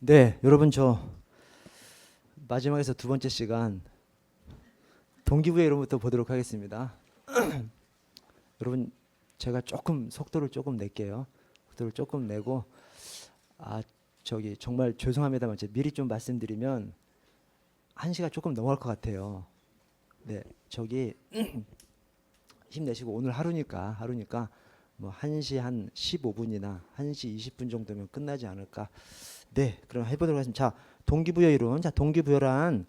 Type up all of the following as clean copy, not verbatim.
네, 여러분 저 마지막에서 두 번째 시간 동기부여 이론부터 보도록 하겠습니다. 여러분 제가 조금 속도를 조금 낼게요. 속도를 조금 내고 저기 정말 죄송합니다만 제가 미리 좀 말씀드리면 1시가 조금 넘어갈 것 같아요. 네, 저기 힘내시고 오늘 하루니까 뭐 1시 한 15분이나 1시 20분 정도면 끝나지 않을까. 네, 그럼 해보도록 하겠습니다. 자, 동기부여 이론. 자, 동기부여란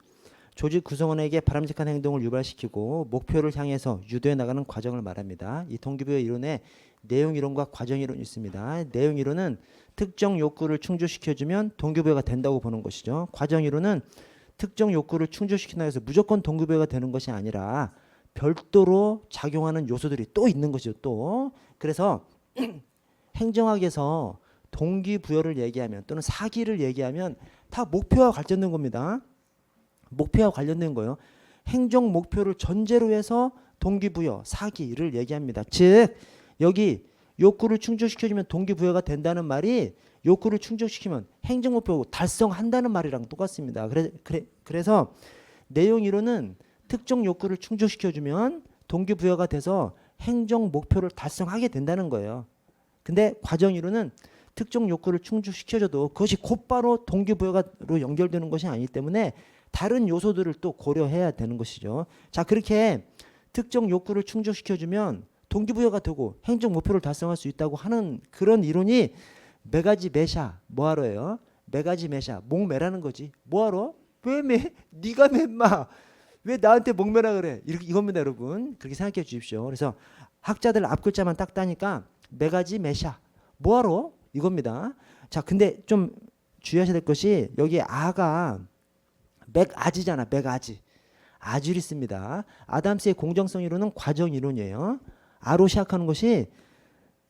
조직 구성원에게 바람직한 행동을 유발시키고 목표를 향해서 유도해 나가는 과정을 말합니다. 이 동기부여 이론에 내용 이론과 과정 이론이 있습니다. 내용 이론은 특정 욕구를 충족시켜주면 동기부여가 된다고 보는 것이죠. 과정 이론은 특정 욕구를 충족시킨다고 해서 무조건 동기부여가 되는 것이 아니라 별도로 작용하는 요소들이 또 있는 것이죠. 또 그래서 행정학에서 동기부여를 얘기하면 또는 사기를 얘기하면 다 목표와 관련된 겁니다. 목표와 관련된 거예요. 행정 목표를 전제로 해서 동기부여, 사기를 얘기합니다. 즉 여기 욕구를 충족시켜주면 동기부여가 된다는 말이 욕구를 충족시키면 행정 목표 달성한다는 말이랑 똑같습니다. 그래서 내용 이론은 특정 욕구를 충족시켜주면 동기부여가 돼서 행정 목표를 달성하게 된다는 거예요. 근데 과정 이론은 특정 욕구를 충족시켜줘도 그것이 곧바로 동기부여로 연결되는 것이 아니기 때문에 다른 요소들을 또 고려해야 되는 것이죠. 자, 그렇게 특정 욕구를 충족시켜주면 동기부여가 되고 행정 목표를 달성할 수 있다고 하는 그런 이론이 메가지 메샤 뭐하러예요? 메가지 메샤 목매라는 거지. 뭐하러? 왜 매? 네가 매 왜 나한테 목매라 그래? 이겁니다, 여러분. 그렇게 생각해 주십시오. 그래서 학자들 앞글자만 딱 따니까 메가지 메샤 뭐하러? 이겁니다. 자, 근데 좀 주의하셔야 될 것이 여기 아가 맥아지잖아. 맥아지. 아주리스입니다. 아담스의 공정성 이론은 과정 이론이에요. 아로 시작하는 것이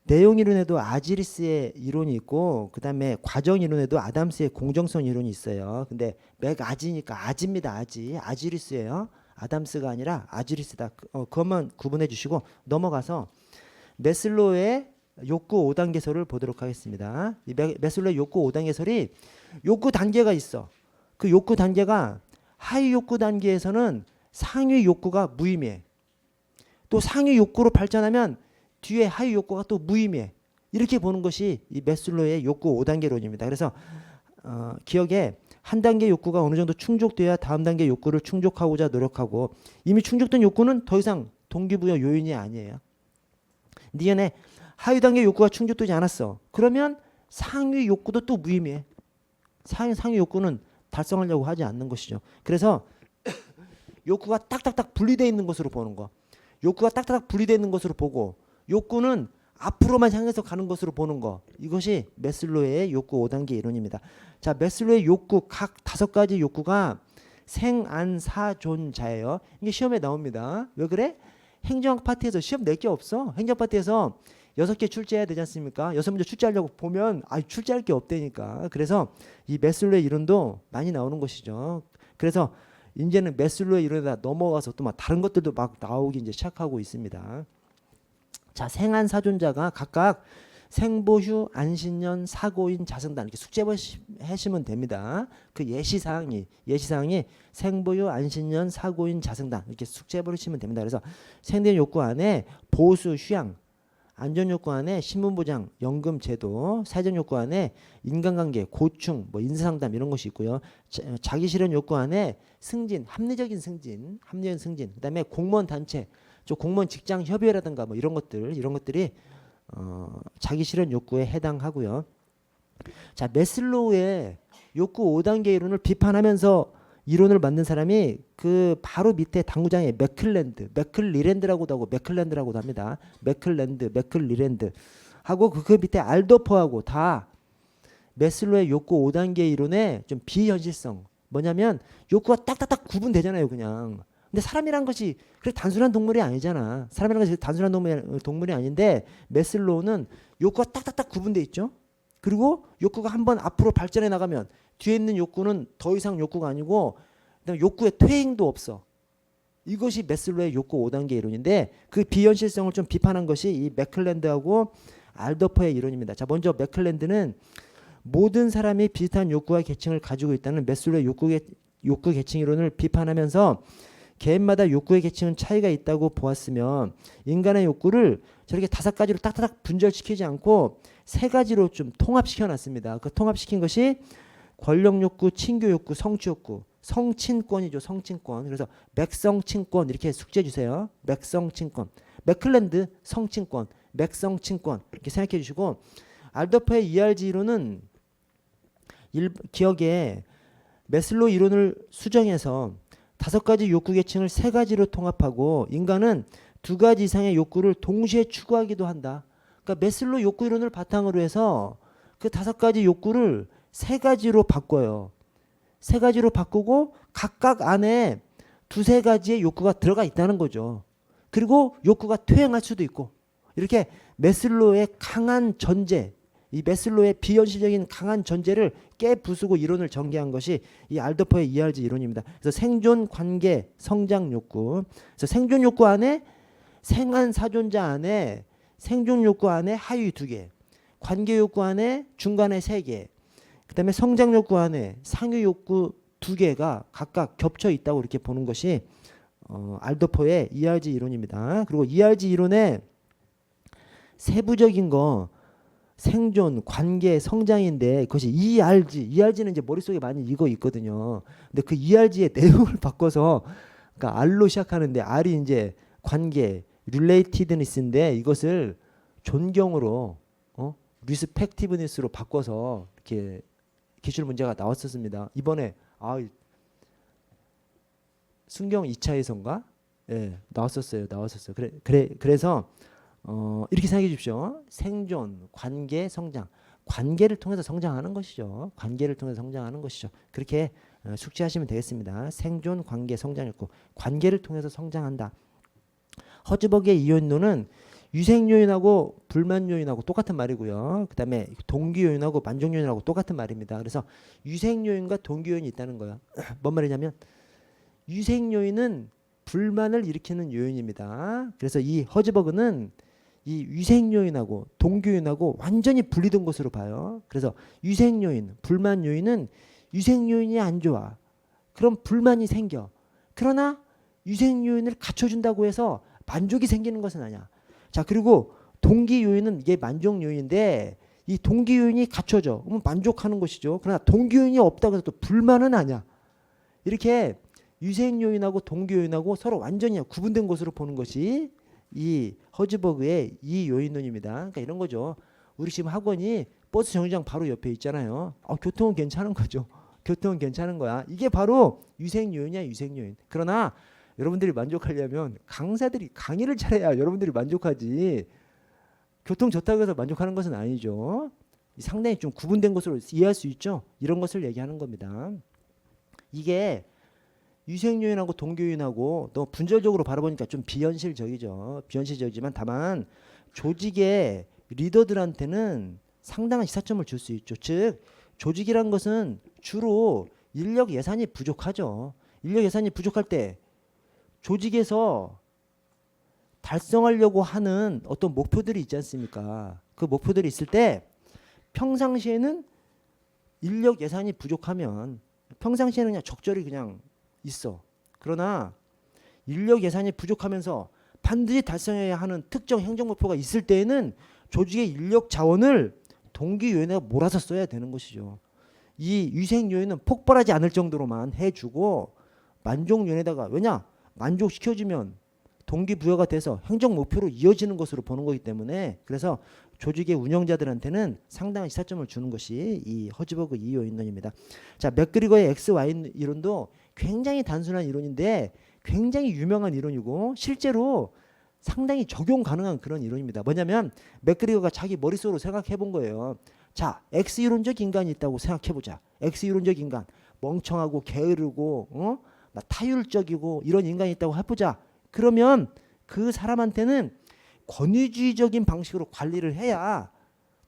내용 이론에도 아지리스의 이론이 있고 그다음에 과정 이론에도 아담스의 공정성 이론이 있어요. 근데 맥아지니까 아지입니다. 아지리스예요. 아담스가 아니라 아지리스다. 그것만 구분해 주시고 넘어가서 메슬로우의 욕구 5단계설을 보도록 하겠습니다. 이 메슬로우의 욕구 5단계설이 욕구 단계가 있어. 그 욕구 단계가 하위 욕구 단계에서는 상위 욕구가 무의미해. 또 상위 욕구로 발전하면 뒤에 하위 욕구가 또 무의미해. 이렇게 보는 것이 이 메슬로우의 욕구 5단계론입니다. 그래서 기억에 한 단계 욕구가 어느 정도 충족돼야 다음 단계 욕구를 충족하고자 노력하고 이미 충족된 욕구는 더 이상 동기부여 요인이 아니에요. 네 안에 하위 단계 욕구가 충족되지 않았어. 그러면 상위 욕구도 또 무의미해. 상위 욕구는 달성하려고 하지 않는 것이죠. 그래서 욕구가 딱딱딱 분리되어 있는 것으로 보는 거. 욕구가 딱딱딱 분리되어 있는 것으로 보고 욕구는 앞으로만 향해서 가는 것으로 보는 거. 이것이 메슬로우의 욕구 5단계 이론입니다. 자, 메슬로우의 욕구 각 5가지 욕구가 생안사존자예요. 이게 시험에 나옵니다. 왜 그래? 행정학 파트에서 시험 낼 게 없어. 행정 파트에서 6개 출제해야 되지 않습니까? 6문제 출제하려고 보면 출제할 게 없다니까. 그래서 이 메슬로우의 이론도 많이 나오는 것이죠. 그래서 이제는 메슬로우의 이론에다 넘어가서 또 막 다른 것들도 막 나오기 이제 시작하고 있습니다. 자, 생안사존자가 각각 생보휴, 안신년, 사고인, 자승단 이렇게 숙제하시면 됩니다. 그 예시사항이 생보휴, 안신년, 사고인, 자승단 이렇게 숙제해버리시면 됩니다. 그래서 생존 욕구 안에 보수, 휴양, 안전욕구 안에 신분보장, 연금제도, 사회적욕구 안에 인간관계, 고충, 뭐 인사상담 이런 것이 있고요. 자기실현 욕구 안에 승진, 합리적인 승진, 그다음에 공무원 단체, 공무원 직장 협의회라든가 뭐 이런 것들이 자기실현 욕구에 해당하고요. 자, 메슬로우의 욕구 5단계 이론을 비판하면서 이론을 만든 사람이 그 바로 밑에 당구장에 맥클리랜드라고도 하고 맥클랜드라고도 합니다. 맥클리랜드 하고 그 밑에 알도퍼하고 다 메슬로우의 욕구 5단계 이론의 좀 비현실성 뭐냐면 욕구가 딱딱딱 구분되잖아요, 그냥. 근데 사람이란 것이 그렇게 단순한 동물이 아니잖아. 사람이란 것이 단순한 동물이 아닌데 메슬로우는 욕구가 딱딱딱 구분돼 있죠. 그리고 욕구가 한번 앞으로 발전해 나가면 뒤에 있는 욕구는 더 이상 욕구가 아니고 그다음에 욕구의 퇴행도 없어. 이것이 메슬로우의 욕구 5단계 이론인데 그 비현실성을 좀 비판한 것이 이 맥클랜드하고 알더퍼의 이론입니다. 자, 먼저 맥클랜드는 모든 사람이 비슷한 욕구와 계층을 가지고 있다는 메슬로의 욕구 계층 이론을 비판하면서 개인마다 욕구의 계층은 차이가 있다고 보았으며 인간의 욕구를 저렇게 5가지로 딱딱딱 분절시키지 않고 3가지로 좀 통합시켜 놨습니다. 그 통합시킨 것이 권력 욕구, 친교 욕구, 성취 욕구. 성친권이죠. 성친권. 그래서 맥성친권 이렇게 숙지해 주세요. 맥성친권. 맥클랜드 성친권. 맥성친권 이렇게 생각해 주시고 알더퍼의 ERG 이론은 기억에 메슬로 이론을 수정해서 5가지 욕구 계층을 3가지로 통합하고 인간은 2가지 이상의 욕구를 동시에 추구하기도 한다. 그러니까 메슬로 욕구 이론을 바탕으로 해서 그 5가지 욕구를 3가지로 바꿔요. 3가지로 바꾸고 각각 안에 2-3가지의 욕구가 들어가 있다는 거죠. 그리고 욕구가 퇴행할 수도 있고 이렇게 메슬로의 강한 전제, 이 메슬로의 비현실적인 강한 전제를 깨부수고 이론을 전개한 것이 이 알더퍼의 ERG 이론입니다. 그래서 생존, 관계, 성장 욕구. 그래서 생존 욕구 안에 생한 사존자 안에 생존 욕구 안에 하위 2개, 관계 욕구 안에 중간에 3개, 그다음에 성장 욕구 안에 상위 욕구 2개가 각각 겹쳐 있다고 이렇게 보는 것이 알더퍼의 ERG 이론입니다. 그리고 ERG 이론의 세부적인 거 생존, 관계, 성장인데 그것이 ERG는 이제 머릿속에 많이 이거 있거든요. 근데 그 ERG의 내용을 바꿔서 그러니까 R로 시작하는데 R이 이제 관계, relatedness인데 이것을 존경으로 respectiveness로 바꿔서 이렇게 기출 문제가 나왔었습니다. 이번에 순경 2차에서인가? 예, 나왔었어요. 그래서 이렇게 생각해 주십시오. 생존, 관계, 성장. 관계를 통해서 성장하는 것이죠. 관계를 통해서 성장하는 것이죠. 그렇게 숙지하시면 되겠습니다. 생존, 관계, 성장 욕구. 관계를 통해서 성장한다. 허즈버그의 이요인론은 유생 요인하고 불만 요인하고 똑같은 말이고요. 그다음에 동기 요인하고 만족 요인하고 똑같은 말입니다. 그래서 유생 요인과 동기 요인이 있다는 거예요. 뭔 말이냐면 유생 요인은 불만을 일으키는 요인입니다. 그래서 이 허즈버그는 이 유생 요인하고 동기 요인하고 완전히 분리된 것으로 봐요. 그래서 유생 요인, 불만 요인은 유생 요인이 안 좋아. 그럼 불만이 생겨. 그러나 유생 요인을 갖춰준다고 해서 만족이 생기는 것은 아니야. 자, 그리고 동기 요인은 이게 만족 요인인데 이 동기 요인이 갖춰져. 그러면 만족하는 것이죠. 그러나 동기 요인이 없다고 해서 또 불만은 아니야. 이렇게 유생 요인하고 동기 요인하고 서로 완전히 구분된 것으로 보는 것이 이 허즈버그의 이 요인론입니다. 그러니까 이런 거죠. 우리 지금 학원이 버스 정류장 바로 옆에 있잖아요. 교통은 괜찮은 거죠. 교통은 괜찮은 거야. 이게 바로 유생 요인이야, 유생 요인. 그러나 여러분들이 만족하려면 강사들이 강의를 잘해야 여러분들이 만족하지. 교통 좋다고 해서 만족하는 것은 아니죠. 상당히 좀 구분된 것으로 이해할 수 있죠. 이런 것을 얘기하는 겁니다. 이게 유생 요인하고 동기 요인하고 너무 분절적으로 바라보니까 좀 비현실적이죠. 비현실적이지만 다만 조직의 리더들한테는 상당한 시사점을 줄 수 있죠. 즉 조직이란 것은 주로 인력 예산이 부족하죠. 인력 예산이 부족할 때 조직에서 달성하려고 하는 어떤 목표들이 있지 않습니까? 그 목표들이 있을 때 평상시에는 인력 예산이 부족하면 평상시에는 그냥 적절히 그냥 있어. 그러나 인력 예산이 부족하면서 반드시 달성해야 하는 특정 행정 목표가 있을 때에는 조직의 인력 자원을 동기 요인에 몰아서 써야 되는 것이죠. 이 유생 요인은 폭발하지 않을 정도로만 해주고 만족 요인에다가 왜냐? 만족시켜주면 동기부여가 돼서 행정 목표로 이어지는 것으로 보는 거기 때문에 그래서 조직의 운영자들한테는 상당한 시사점을 주는 것이 이 허즈버그 이요인론입니다. 자, 맥그리거의 XY 이론도 굉장히 단순한 이론인데 굉장히 유명한 이론이고 실제로 상당히 적용 가능한 그런 이론입니다. 뭐냐면 맥그리거가 자기 머릿속으로 생각해 본 거예요. 자, X이론적 인간이 있다고 생각해 보자. X이론적 인간 멍청하고 게으르고 막 타율적이고 이런 인간이 있다고 해보자. 그러면 그 사람한테는 권위주의적인 방식으로 관리를 해야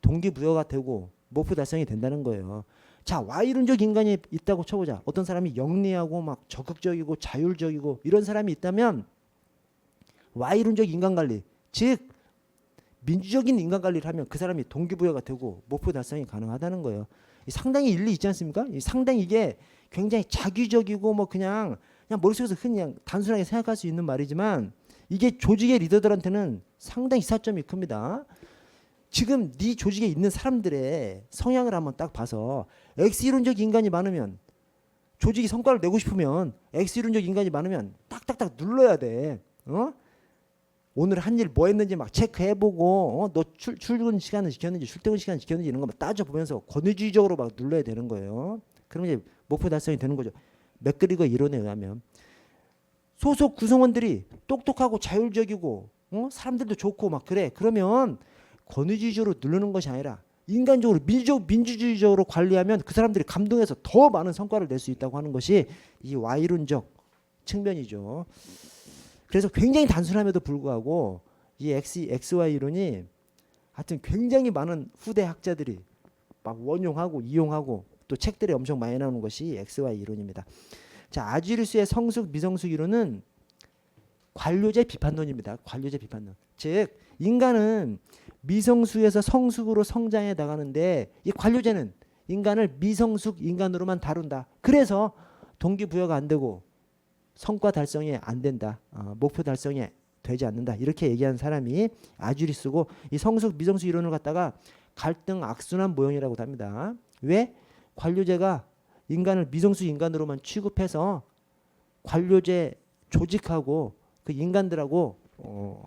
동기부여가 되고 목표 달성이 된다는 거예요. 자, Y론적 인간이 있다고 쳐보자. 어떤 사람이 영리하고 막 적극적이고 자율적이고 이런 사람이 있다면 Y론적 인간 관리, 즉 민주적인 인간 관리를 하면 그 사람이 동기부여가 되고 목표 달성이 가능하다는 거예요. 상당히 일리 있지 않습니까? 상당히 이게 굉장히 자기적이고 뭐 그냥 머릿속에서 그냥 단순하게 생각할 수 있는 말이지만 이게 조직의 리더들한테는 상당히 시사점이 큽니다. 지금 네 조직에 있는 사람들의 성향을 한번 딱 봐서 X이론적 인간이 많으면 조직이 성과를 내고 싶으면 X이론적 인간이 많으면 딱딱딱 눌러야 돼. 오늘 한 일 뭐 했는지 막 체크해보고 너 출근 시간을 지켰는지 출퇴근 시간 지켰는지 이런 거 막 따져보면서 권위주의적으로 막 눌러야 되는 거예요. 그러면 이제 목표 달성이 되는 거죠. 맥그리거 이론에 의하면 소속 구성원들이 똑똑하고 자율적이고 사람들도 좋고 막 그래. 그러면 권위주의적으로 누르는 것이 아니라 인간적으로 민주주의적으로 관리하면 그 사람들이 감동해서 더 많은 성과를 낼 수 있다고 하는 것이 이 Y론적 측면이죠. 그래서 굉장히 단순함에도 불구하고 이 XY 이론이 하여튼 굉장히 많은 후대 학자들이 막 원용하고 이용하고 또 책들에 엄청 많이 나오는 것이 XY 이론입니다. 자, 아주리스의 성숙 미성숙 이론은 관료제 비판론입니다. 관료제 비판론. 즉 인간은 미성숙에서 성숙으로 성장해 나가는데 이 관료제는 인간을 미성숙 인간으로만 다룬다. 그래서 동기부여가 안 되고 성과 달성이 안 된다. 목표 달성이 되지 않는다. 이렇게 얘기한 사람이 아주리스고 이 성숙 미성숙 이론을 갖다가 갈등 악순환 모형이라고 합니다. 왜? 관료제가 인간을 미성숙 인간으로만 취급해서 관료제 조직하고 그 인간들하고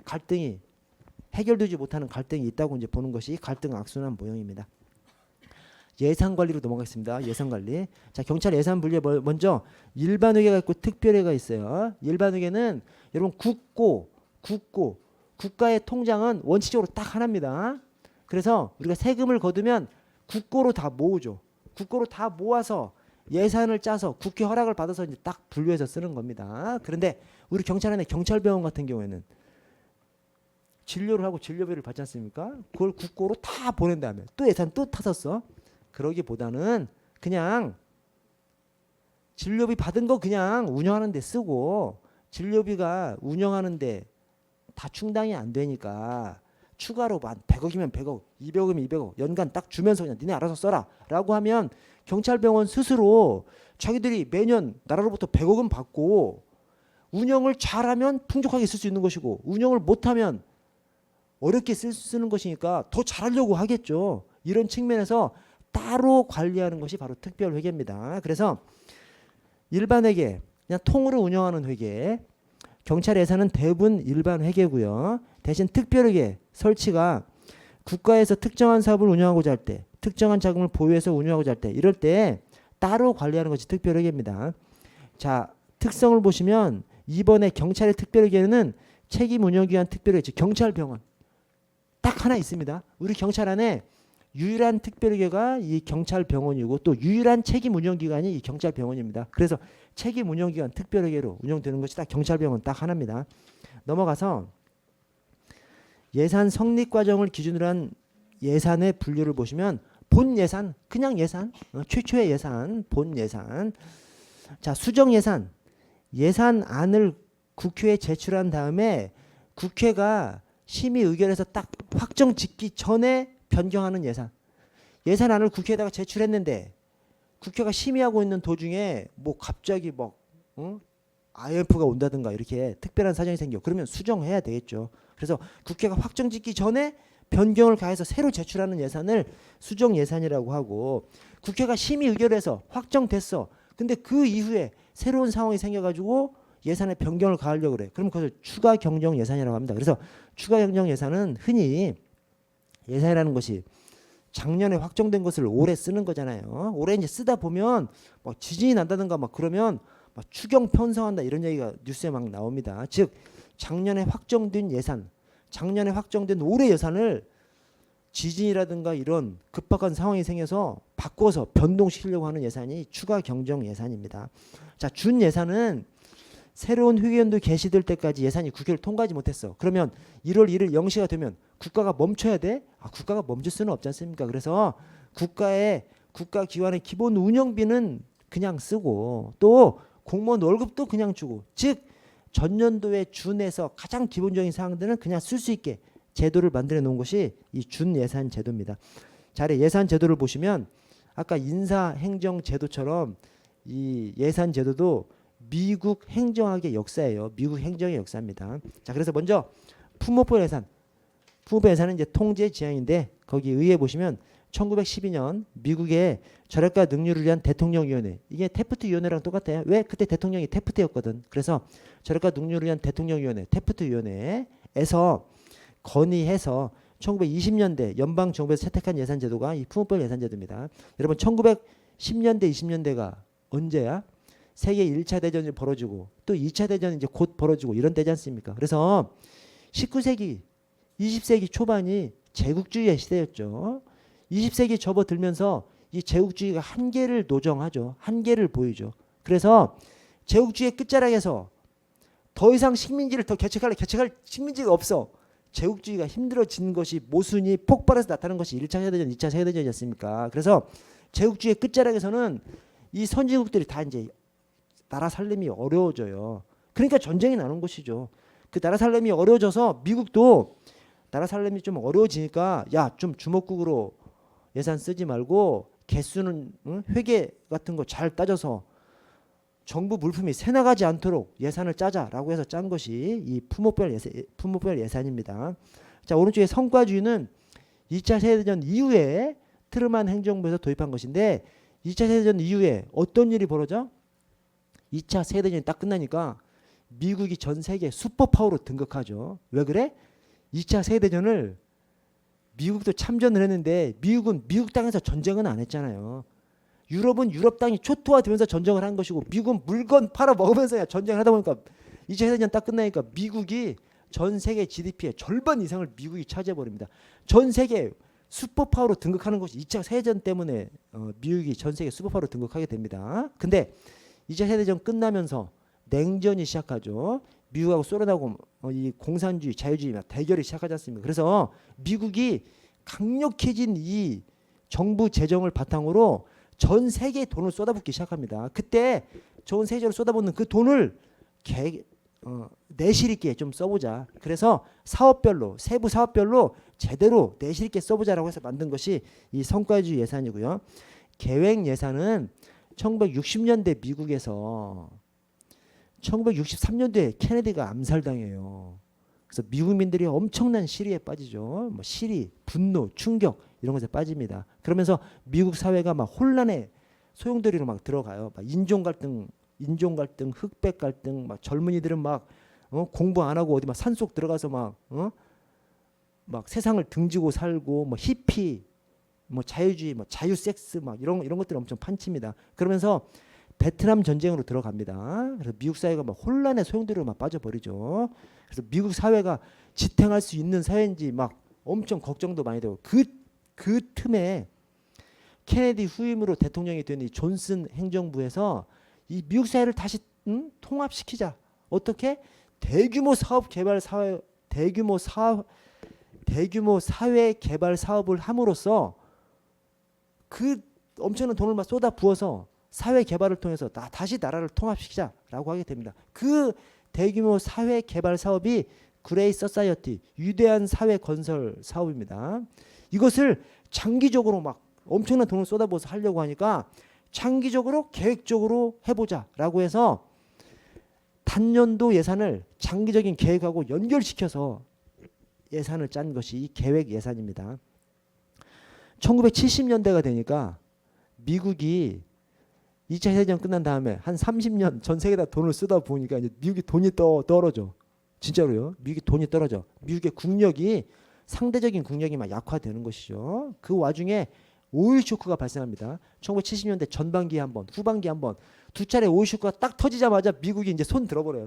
갈등이 해결되지 못하는 갈등이 있다고 이제 보는 것이 갈등 악순환 모형입니다. 예산 관리로 넘어가겠습니다. 예산 관리. 자, 경찰 예산 분류에 먼저 일반 회계가 있고 특별 회계가 있어요. 일반 회계는 여러분 국가의 통장은 원칙적으로 딱 하나입니다. 그래서 우리가 세금을 거두면 국고로 다 모으죠. 국고로 다 모아서 예산을 짜서 국회 허락을 받아서 이제 딱 분류해서 쓰는 겁니다. 그런데 우리 경찰관의 경찰병원 같은 경우에는 진료를 하고 진료비를 받지 않습니까? 그걸 국고로 다 보낸 다음에 또 예산 또 타서 써. 그러기보다는 그냥 진료비 받은 거 그냥 운영하는 데 쓰고 진료비가 운영하는 데 다 충당이 안 되니까 추가로 100억이면 100억, 200억이면 200억 연간 딱 주면서 그냥 니네 알아서 써라 라고 하면 경찰병원 스스로 자기들이 매년 나라로부터 100억은 받고 운영을 잘하면 풍족하게 쓸 수 있는 것이고 운영을 못하면 어렵게 쓰는 것이니까 더 잘하려고 하겠죠. 이런 측면에서 따로 관리하는 것이 바로 특별회계입니다. 그래서 일반 회계, 그냥 통으로 운영하는 회계, 경찰 예산은 대부분 일반 회계고요. 대신 특별회계 설치가 국가에서 특정한 사업을 운영하고자 할 때, 특정한 자금을 보유해서 운영하고자 할 때, 이럴 때 따로 관리하는 것이 특별회계입니다. 자, 특성을 보시면 이번에 경찰의 특별회계는 책임 운영기관 특별회계, 즉 경찰병원 딱 하나 있습니다. 우리 경찰 안에 유일한 특별회계가 이 경찰병원이고 또 유일한 책임 운영기관이 이 경찰병원입니다. 그래서 책임 운영기관 특별회계로 운영되는 것이 딱 경찰병원 딱 하나입니다. 넘어가서 예산 성립 과정을 기준으로 한 예산의 분류를 보시면 본 예산, 그냥 예산, 최초의 예산, 본 예산. 자, 수정 예산, 예산안을 국회에 제출한 다음에 국회가 심의 의결해서 딱 확정 짓기 전에 변경하는 예산. 예산안을 국회에다가 제출했는데 국회가 심의하고 있는 도중에 뭐 갑자기 막 IMF가 온다든가 이렇게 특별한 사정이 생겨. 그러면 수정해야 되겠죠. 그래서 국회가 확정 짓기 전에 변경을 가해서 새로 제출하는 예산을 수정 예산이라고 하고 국회가 심의 의결해서 확정됐어. 근데 그 이후에 새로운 상황이 생겨가지고 예산에 변경을 가하려고 그래. 그럼 그것을 추가 경정 예산이라고 합니다. 그래서 추가 경정 예산은 흔히 예산이라는 것이 작년에 확정된 것을 올해 쓰는 거잖아요. 올해 이제 쓰다 보면 막 지진이 난다든가 막 그러면 막 추경 편성한다 이런 얘기가 뉴스에 막 나옵니다. 즉 작년에 확정된 예산, 작년에 확정된 올해 예산을 지진이라든가 이런 급박한 상황이 생겨서 바꿔서 변동시키려고 하는 예산이 추가 경정 예산입니다. 자, 준 예산은 새로운 회계연도 개시될 때까지 예산이 국회를 통과하지 못했어. 그러면 1월 1일 0시가 되면 국가가 멈춰야 돼? 국가가 멈출 수는 없지 않습니까? 그래서 국가기관의 기본 운영비는 그냥 쓰고 또 공무원 월급도 그냥 주고 즉 전년도에 준해서 가장 기본적인 사항들은 그냥 쓸 수 있게 제도를 만들어 놓은 것이 이 준예산 제도입니다. 자료 예산 제도를 보시면 아까 인사 행정 제도처럼 이 예산 제도도 미국 행정학의 역사예요. 미국 행정의 역사입니다. 자, 그래서 먼저 품목별 예산. 품목별 예산은 이제 통제 지향인데 거기 의회 보시면 1912년 미국의 절약과 능률을 위한 대통령위원회, 이게 테프트 위원회랑 똑같아요. 왜? 그때 대통령이 테프트였거든. 그래서 절약과 능률을 위한 대통령위원회, 테프트 위원회에서 건의해서 1920년대 연방 정부에서 채택한 예산 제도가 이 품목별 예산 제도입니다. 여러분 1910년대 20년대가 언제야? 세계 1차 대전이 벌어지고 또 2차 대전이 이제 곧 벌어지고 이런 때지 않습니까? 그래서 19세기, 20세기 초반이 제국주의의 시대였죠. 20세기 접어들면서 이 제국주의가 한계를 노정하죠. 한계를 보이죠. 그래서 제국주의의 끝자락에서 더 이상 식민지를 더 개척할 식민지가 없어. 제국주의가 힘들어진 것이 모순이 폭발해서 나타난 것이 1차 세계대전, 2차 세계대전이었습니까? 그래서 제국주의의 끝자락에서는 이 선진국들이 다 이제 나라 살림이 어려워져요. 그러니까 전쟁이 나는 것이죠. 그 나라 살림이 어려워져서 미국도 나라 살림이 좀 어려워지니까 야, 좀 주먹국으로 예산 쓰지 말고 개수는 회계 같은 거 잘 따져서 정부 물품이 새 나가지 않도록 예산을 짜자라고 해서 짠 것이 이 품목별 예산입니다. 자, 오른쪽에 성과주의는 2차 세계대전 이후에 트루만 행정부에서 도입한 것인데 2차 세계대전 이후에 어떤 일이 벌어져? 2차 세계대전이 딱 끝나니까 미국이 전 세계 슈퍼파워로 등극하죠. 왜 그래? 2차 세계대전을 미국도 참전을 했는데 미국은 미국 땅에서 전쟁은 안 했잖아요. 유럽은 유럽 땅이 초토화되면서 전쟁을 한 것이고 미국은 물건 팔아 먹으면서 전쟁을 하다 보니까 2차 세계대전 딱 끝나니까 미국이 전 세계 GDP의 절반 이상을 미국이 차지해버립니다. 전 세계 슈퍼파워로 등극하는 것이 2차 세계대전 때문에 미국이 전 세계 슈퍼파워로 등극하게 됩니다. 근데 2차 세계대전 끝나면서 냉전이 시작하죠. 미국하고 소련하고 이 공산주의, 자유주의 대결이 시작하지 않습니까? 그래서 미국이 강력해진 이 정부 재정을 바탕으로 전 세계에 돈을 쏟아붓기 시작합니다. 그때 전 세계적으로 쏟아붓는 그 돈을 내실 있게 좀 써보자. 그래서 사업별로, 세부 사업별로 제대로 내실 있게 써보자라고 해서 만든 것이 이 성과주의 예산이고요. 계획 예산은 1960년대 미국에서 1963년도에 케네디가 암살당해요. 그래서 미국민들이 엄청난 시리에 빠지죠. 뭐 시리, 분노, 충격 이런 것에 빠집니다. 그러면서 미국 사회가 막 혼란의 소용돌이로 막 들어가요. 막 인종 갈등, 흑백 갈등, 막 젊은이들은 막 공부 안 하고 어디 막 산속 들어가서 막 세상을 등지고 살고 뭐 히피, 뭐 자유주의, 뭐 자유 섹스 막 이런 것들이 엄청 판칩니다. 그러면서 베트남 전쟁으로 들어갑니다. 그래서 미국 사회가 막 혼란의 소용돌이로 막 빠져버리죠. 그래서 미국 사회가 지탱할 수 있는 사회인지 막 엄청 걱정도 많이 되고 그 틈에 케네디 후임으로 대통령이 된 이 존슨 행정부에서 이 미국 사회를 다시 통합시키자. 어떻게? 대규모 사회 개발 사업을 함으로써 그 엄청난 돈을 막 쏟아 부어서 사회 개발을 통해서 다시 나라를 통합시키자라고 하게 됩니다. 그 대규모 사회 개발 사업이 그레이 소사이어티, 위대한 사회 건설 사업입니다. 이것을 장기적으로 막 엄청난 돈을 쏟아부어서 하려고 하니까 장기적으로 계획적으로 해보자라고 해서 단년도 예산을 장기적인 계획하고 연결시켜서 예산을 짠 것이 이 계획 예산입니다. 1970년대가 되니까 미국이 2차 세계대전 끝난 다음에 한 30년 전 세계에다 돈을 쓰다 보니까 이제 미국이 돈이 떨어져. 진짜로요. 미국이 돈이 떨어져. 미국의 국력이 상대적인 국력이 막 약화되는 것이죠. 그 와중에 오일 쇼크가 발생합니다. 1970년대 전반기에 한 번, 후반기에 한 번, 두 차례 오일 쇼크가 딱 터지자마자 미국이 이제 손 들어버려요.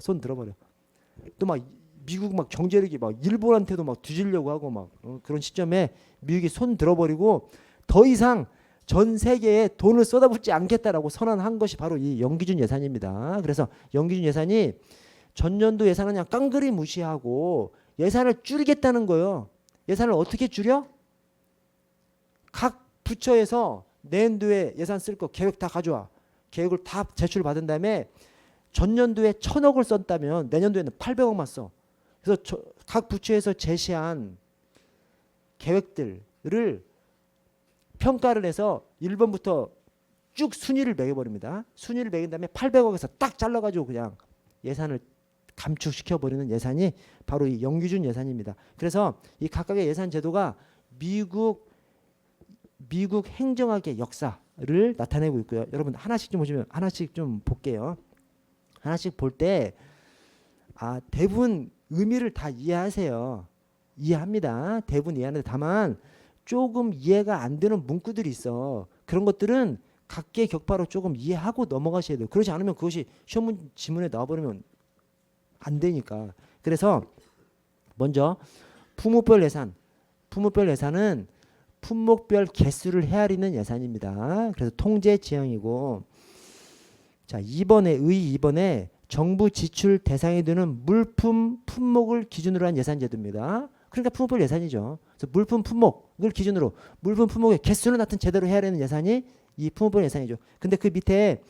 또 막 미국 막 경제력이 막 일본한테도 막 뒤지려고 하고 막 그런 시점에 미국이 손 들어버리고 더 이상 전 세계에 돈을 쏟아붓지 않겠다라고 선언한 것이 바로 이 연기준 예산입니다. 그래서 연기준 예산이 전년도 예산은 그냥 깡그리 무시하고 예산을 줄이겠다는 거예요. 예산을 어떻게 줄여? 각 부처에서 내년도에 예산 쓸 거 계획 다 가져와. 계획을 다 제출받은 다음에 전년도에 1,000억을 썼다면 내년도에는 800억만 써. 그래서 각 부처에서 제시한 계획들을 평가를 해서 1번부터 쭉 순위를 매겨버립니다. 순위를 매긴 다음에 800억에서 딱 잘라가지고 그냥 예산을 감축시켜 버리는 예산이 바로 이 영기준 예산입니다. 그래서 이 각각의 예산 제도가 미국 행정학의 역사를 나타내고 있고요. 여러분 하나씩 좀 보시면 하나씩 좀 볼게요. 하나씩 볼 때 대부분 의미를 다 이해하세요. 이해합니다. 대부분 이해하는데 다만 조금 이해가 안 되는 문구들이 있어. 그런 것들은 각계 격파로 조금 이해하고 넘어가셔야 돼요. 그렇지 않으면 그것이 시험 지문에 나와버리면 안 되니까. 그래서 먼저 품목별 예산. 품목별 예산은 품목별 개수를 헤아리는 예산입니다. 그래서 통제 지형이고, 자 2번에 정부 지출 대상이 되는 물품 품목을 기준으로 한 예산 제도입니다. 그러니까 품목별 예산이죠. 그래서 물품 품목을 기준으로 물품 품목의 개수는 하여튼 제대로 헤아리는 예산이 이 품목별 예산이죠. 근데 그 밑에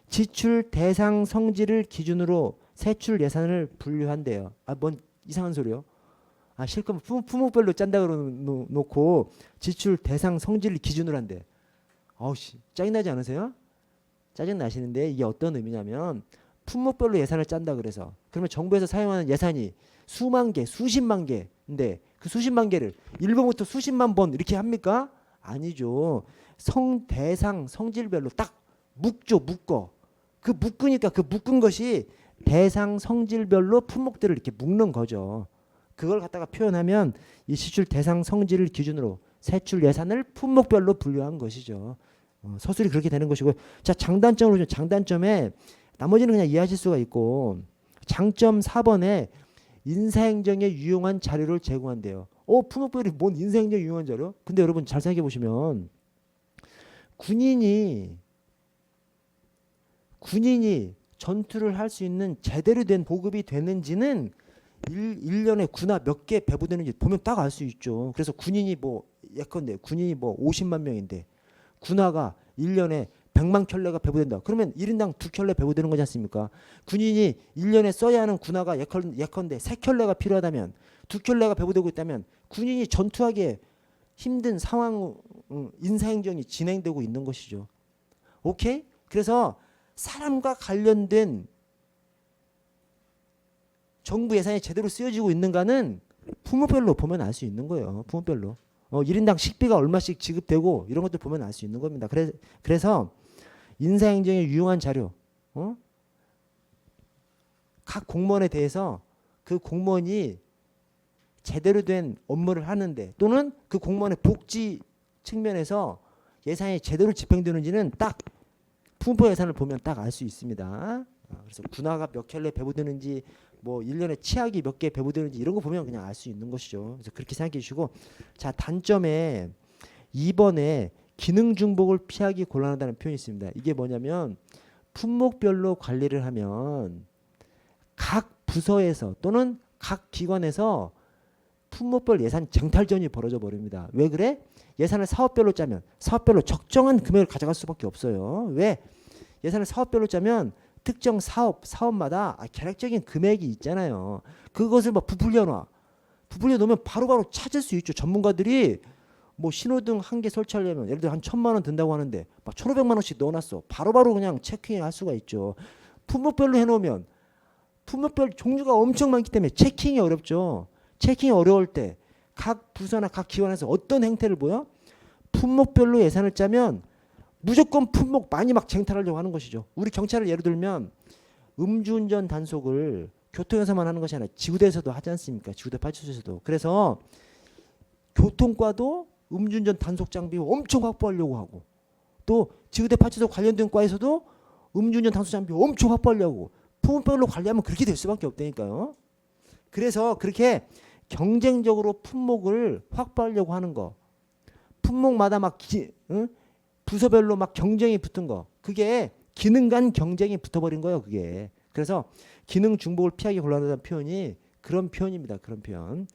지출 대상 성질을 기준으로 세출 예산을 분류한대요. 뭔 이상한 소리요? 실컷 품목별로 짠다 그러놓고 지출 대상 성질을 기준으로 한대. 아우씨 짜증나지 않으세요? 짜증나시는데 이게 어떤 의미냐면 품목별로 예산을 짠다 그래서 그러면 정부에서 사용하는 예산이 수만 개, 수십만 개인데 그 수십만 개를 1번부터 수십만 번 이렇게 합니까? 아니죠. 대상 성질별로 딱 묶어. 그 묶으니까 그 묶은 것이 대상 성질별로 품목들을 이렇게 묶는 거죠. 그걸 갖다가 표현하면 이 지출 대상 성질을 기준으로 세출 예산을 품목별로 분류한 것이죠. 서술이 그렇게 되는 것이고, 자 장단점으로 보시면 장단점에 나머지는 그냥 이해하실 수가 있고, 장점 4번에 인사행정에 유용한 자료를 제공한대요. 품목별이 뭔 인사행정에 유용한 자료? 근데 여러분 잘 생각해 보시면 군인이 전투를 할 수 있는 제대로 된 보급이 되는지는 1년에 군화 몇 개 배부되는지 보면 딱 알 수 있죠. 그래서 군인이 예컨대 군인이 50만 명인데 군화가 1년에 100만 켤레가 배부된다. 그러면 1인당 2켤레 배부되는 거지 않습니까? 군인이 1년에 써야 하는 군화가 예컨대 3켤레가 필요하다면 2켤레가 배부되고 있다면 군인이 전투하기에 힘든 상황, 인사행정이 진행되고 있는 것이죠. 오케이? 그래서 사람과 관련된 정부 예산이 제대로 쓰여지고 있는가는 품목별로 보면 알 수 있는 거예요. 품목별로. 1인당 식비가 얼마씩 지급되고 이런 것들 보면 알 수 있는 겁니다. 그래서 인사행정에 유용한 자료, 각 공무원에 대해서 그 공무원이 제대로 된 업무를 하는데 또는 그 공무원의 복지 측면에서 예산이 제대로 집행되는지는 딱 품목별 예산을 보면 딱 알 수 있습니다. 그래서 군화가 몇 켤레 배부되는지 1년에 치약이 몇 개 배부되는지 이런 거 보면 그냥 알 수 있는 것이죠. 그래서 그렇게 생각해 주시고, 자 단점에 2번에 기능 중복을 피하기 곤란하다는 표현이 있습니다. 이게 뭐냐면 품목별로 관리를 하면 각 부서에서 또는 각 기관에서 품목별 예산 쟁탈전이 벌어져 버립니다. 왜 그래? 예산을 사업별로 짜면 사업별로 적정한 금액을 가져갈 수밖에 없어요. 왜? 예산을 사업별로 짜면 특정 사업마다 계획적인 금액이 있잖아요. 그것을 부풀려 놓으면 바로바로 찾을 수 있죠. 전문가들이 신호등 한 개 설치하려면 예를 들어 한 1,000만 원 든다고 하는데 1,500만 원씩 넣어놨어. 바로바로 그냥 체킹할 수가 있죠. 품목별로 해놓으면 품목별 종류가 엄청 많기 때문에 체킹이 어렵죠. 체킹이 어려울 때 각 부서나 각 기관에서 어떤 행태를 보여? 품목별로 예산을 짜면 무조건 품목 많이 쟁탈하려고 하는 것이죠. 우리 경찰을 예를 들면 음주운전 단속을 교통에서만 하는 것이 아니라 지구대에서도 하지 않습니까? 지구대 파출소에서도. 그래서 교통과도 음주운전 단속 장비 엄청 확보하려고 하고, 또 지구대 파출소 관련된 과에서도 음주운전 단속 장비 엄청 확보하려고, 품목별로 관리하면 그렇게 될 수밖에 없다니까요. 그래서 그렇게 경쟁적으로 품목을 확보하려고 하는 거, 품목마다 부서별로 경쟁이 붙은 거, 그게 기능 간 경쟁이 붙어버린 거예요. 그게. 그래서 기능 중복을 피하기 곤란하다는 표현이 그런 표현입니다. 그런 표현.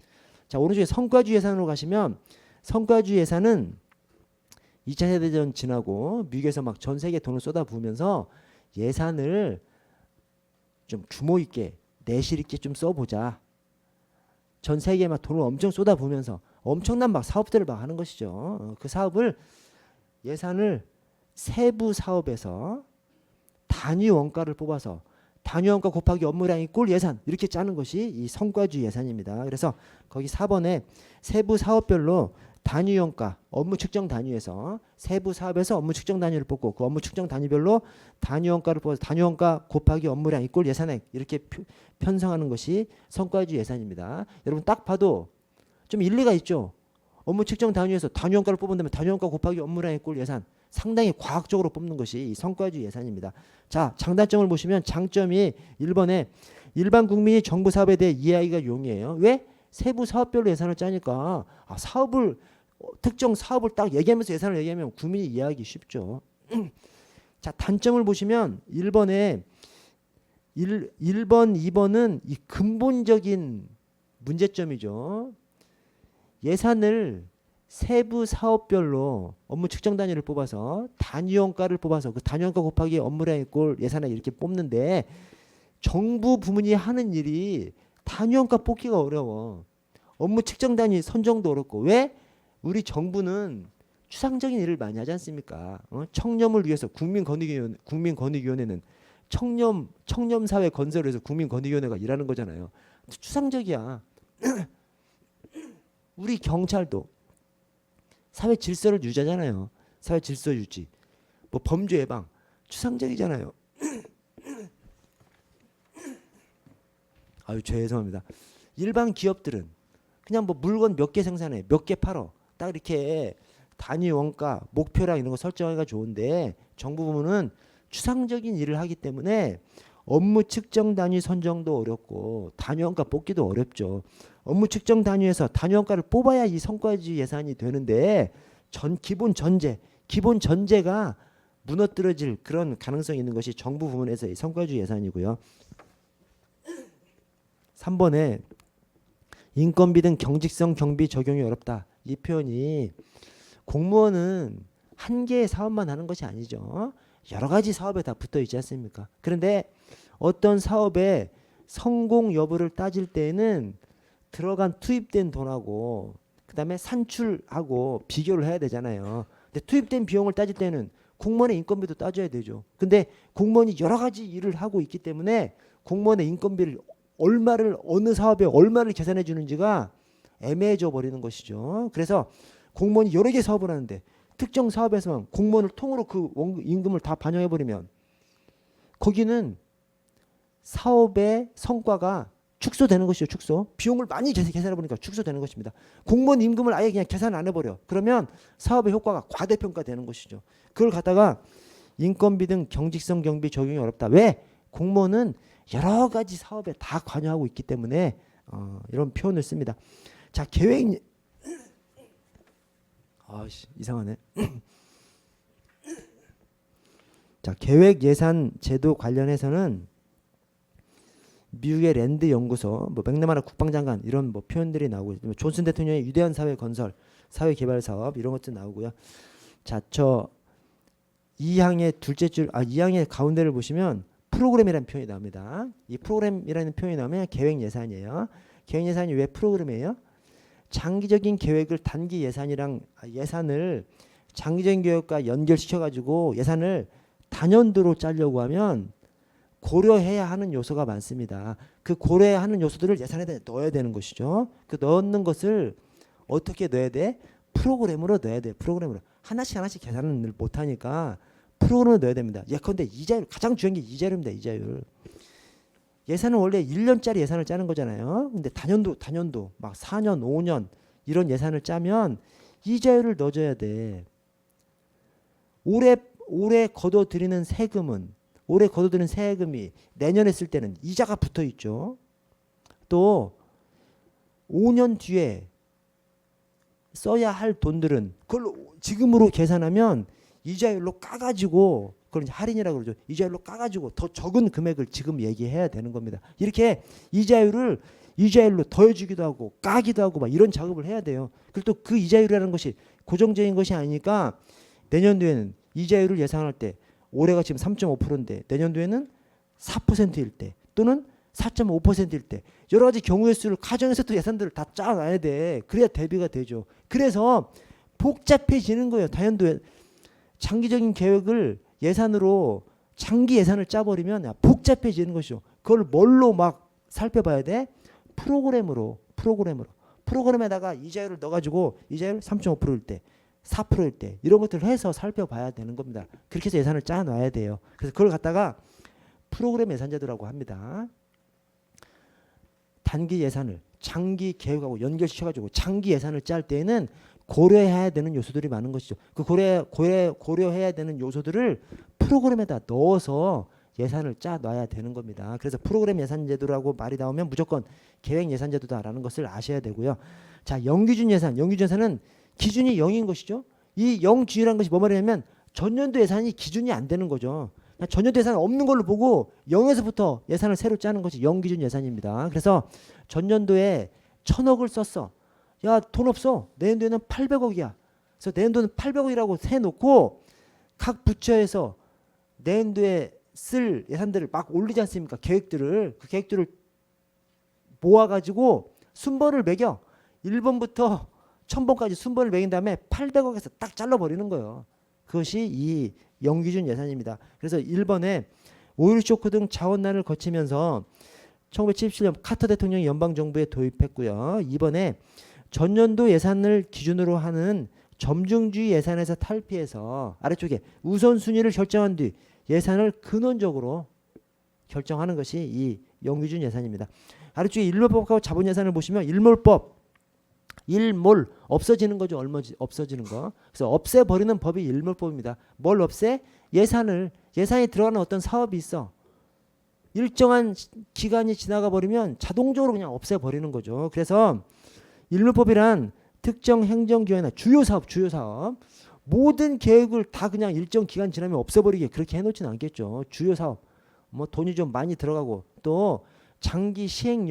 자, 오른쪽에 성과주의 예산으로 가시면, 성과주의 예산은 2차 세계대전 지나고 미국에서 전 세계에 돈을 쏟아부으면서 예산을 좀 규모 있게 내실 있게 좀 써보자. 전 세계에 돈을 엄청 쏟아부으면서 엄청난 막 사업들을 막 하는 것이죠. 그 사업을 예산을 세부 사업에서 단위 원가를 뽑아서 단위 원가 곱하기 업무량이 꼴 예산 이렇게 짜는 것이 이 성과주의 예산입니다. 그래서 거기 4번에 세부 사업별로 단위 원가 업무 측정 단위에서 세부 사업에서 업무 측정 단위를 뽑고 그 업무 측정 단위별로 단위 원가를 뽑아서 단위 원가 곱하기 업무량 이꼴 예산액 이렇게 편성하는 것이 성과주의 예산입니다. 여러분 딱 봐도 좀 일리가 있죠. 업무 측정 단위에서 단위 원가를 뽑은다면 단위 원가 곱하기 업무량 이꼴 예산 상당히 과학적으로 뽑는 것이 이 성과주의 예산입니다. 자, 장단점을 보시면 장점이 1번에 일반 국민이 정부 사업에 대해 이해하기가 용이해요. 왜? 세부 사업별로 예산을 짜니까 사업을 특정 사업을 딱 얘기하면서 예산을 얘기하면 국민이 이해하기 쉽죠. 자, 단점을 보시면 1번에 1번, 2번은 이 근본적인 문제점이죠. 예산을 세부 사업별로 업무 측정 단위를 뽑아서 단위 원가를 뽑아서 그 단위 원가 곱하기 업무량 이꼴 예산액 이렇게 뽑는데 정부 부문이 하는 일이 단위 원가 뽑기가 어려워. 업무 측정 단위 선정도 어렵고. 왜? 우리 정부는 추상적인 일을 많이 하지 않습니까? 청렴을 위해서 국민권익위원회는 청렴사회 건설을 위해서 국민권익위원회가 일하는 거잖아요. 추상적이야. 우리 경찰도 사회 질서를 유지하잖아요. 사회 질서 유지. 뭐 범죄 예방. 추상적이잖아요. 아유, 죄송합니다. 일반 기업들은 그냥 뭐 물건 몇 개 생산해. 몇 개 팔어. 딱 이렇게 단위 원가, 목표량 이런 거 설정하기가 좋은데 정부 부문은 추상적인 일을 하기 때문에 업무 측정 단위 선정도 어렵고 단위 원가 뽑기도 어렵죠. 업무 측정 단위에서 단위 원가를 뽑아야 이 성과주의 예산이 되는데 기본 전제가 무너뜨려질 그런 가능성이 있는 것이 정부 부문에서의 성과주의 예산이고요. 3번에 인건비 등 경직성 경비 적용이 어렵다. 이 표현이 공무원은 한 개의 사업만 하는 것이 아니죠. 여러 가지 사업에 다 붙어 있지 않습니까? 그런데 어떤 사업의 성공 여부를 따질 때에는 들어간 투입된 돈하고 그다음에 산출하고 비교를 해야 되잖아요. 근데 투입된 비용을 따질 때는 공무원의 인건비도 따져야 되죠. 근데 공무원이 여러 가지 일을 하고 있기 때문에 공무원의 인건비를 얼마를 어느 사업에 얼마를 계산해 주는지가 애매해져 버리는 것이죠. 그래서 공무원이 여러 개 사업을 하는데 특정 사업에서만 공무원을 통으로 그 임금을 다 반영해 버리면 거기는 사업의 성과가 축소되는 것이죠. 축소. 비용을 많이 계산해 보니까 축소되는 것입니다. 공무원 임금을 아예 그냥 계산 안 해버려. 그러면 사업의 효과가 과대평가되는 것이죠. 그걸 갖다가 인건비 등 경직성 경비 적용이 어렵다. 왜? 공무원은 여러 가지 사업에 다 관여하고 있기 때문에 이런 표현을 씁니다. 자, 계획 이상하네. 자, 계획 예산 제도 관련해서는 미국의 랜드 연구소, 뭐 맥나마라 국방장관 이런 뭐 표현들이 나오고 존슨 대통령의 위대한 사회 건설, 사회 개발 사업 이런 것도 나오고요. 자, 저 2항의 둘째 줄, 2항의 가운데를 보시면 프로그램이라는 표현이 나옵니다. 이 프로그램이라는 표현이 나오면 계획 예산이에요. 계획 예산이 왜 프로그램이에요? 장기적인 계획을 단기 예산을 장기적인 계획과 연결시켜 가지고 예산을 단연도로 짜려고 하면 고려해야 하는 요소가 많습니다. 그 고려해야 하는 요소들을 예산에 넣어야 되는 것이죠. 그 넣는 것을 어떻게 넣어야 돼? 프로그램으로 넣어야 돼. 프로그램으로. 하나씩 계산을 못 하니까 프로그램으로 넣어야 됩니다. 예컨대 이자율, 가장 중요한 게 이자율입니다. 이자율. 예산은 원래 1년짜리 예산을 짜는 거잖아요. 근데 단연도 막 4년, 5년 이런 예산을 짜면 이자율을 넣어줘야 돼. 올해 거둬들이는 세금이 내년에 쓸 때는 이자가 붙어 있죠. 또 5년 뒤에 써야 할 돈들은 그걸 지금으로 계산하면 이자율로 까가지고, 그걸 할인이라고 그러죠. 이자율로 까가지고 더 적은 금액을 지금 얘기해야 되는 겁니다. 이렇게 이자율로 더해주기도 하고 까기도 하고 막 이런 작업을 해야 돼요. 그리고 또 그 이자율이라는 것이 고정적인 것이 아니니까 내년도에는 이자율을 예상할 때 올해가 지금 3.5%인데 내년도에는 4%일 때 또는 4.5%일 때 여러 가지 경우의 수를 가정에서 또 예산들을 다 짜놔야 돼. 그래야 대비가 되죠. 그래서 복잡해지는 거예요. 다연도 장기적인 계획을 예산으로 장기 예산을 짜버리면 복잡해지는 것이죠. 그걸 뭘로 막 살펴봐야 돼? 프로그램에다가 이자율을 넣어가지고 이자율 3.5%일 때 4%일 때 이런 것들을 해서 살펴봐야 되는 겁니다. 그렇게 해서 예산을 짜놔야 돼요. 그래서 그걸 갖다가 프로그램 예산제도라고 합니다. 단기 예산을 장기 계획하고 연결시켜가지고 장기 예산을 짤 때에는 고려해야 되는 요소들이 많은 것이죠. 그 고려해야 되는 요소들을 프로그램에다 넣어서 예산을 짜놔야 되는 겁니다. 그래서 프로그램 예산제도라고 말이 나오면 무조건 계획 예산제도다라는 것을 아셔야 되고요. 자, 영기준 예산은 기준이 0인 것이죠. 이 0기준이라는 것이 뭐 말이냐면 전년도 예산이 기준이 안 되는 거죠. 전년도 예산 없는 걸로 보고 0에서부터 예산을 새로 짜는 것이 0기준 예산입니다. 그래서 전년도에 1,000억을 썼어. 야, 돈 없어. 내년도에는 800억이야. 그래서 내년도는 800억이라고 세놓고 각 부처에서 내년도에 쓸 예산들을 막 올리지 않습니까? 그 계획들을 모아가지고 순번을 매겨. 1번부터 1,000번까지 순번을 매긴 다음에 800억에서 딱 잘라버리는 거예요. 그것이 이 영기준 예산입니다. 그래서 1번에 오일 쇼크 등 자원난을 거치면서 1977년 카터 대통령이 연방정부에 도입했고요. 2번에 전년도 예산을 기준으로 하는 점중주의 예산에서 탈피해서 아래쪽에 우선순위를 결정한 뒤 예산을 근원적으로 결정하는 것이 이 영기준 예산입니다. 아래쪽에 일몰법하고 자본예산을 보시면 일몰 없어지는 거죠. 없어지는 거. 그래서 없애버리는 법이 일몰법입니다. 뭘 없애? 예산이 들어가는 어떤 사업이 있어. 일정한 기간이 지나가 버리면 자동적으로 그냥 없애버리는 거죠. 그래서 일몰법이란 특정 행정기관이나 주요 사업 모든 계획을 다 그냥 일정 기간 지나면 없애버리게 그렇게 해놓지는 않겠죠. 주요 사업 뭐 돈이 좀 많이 들어가고 또 장기 시행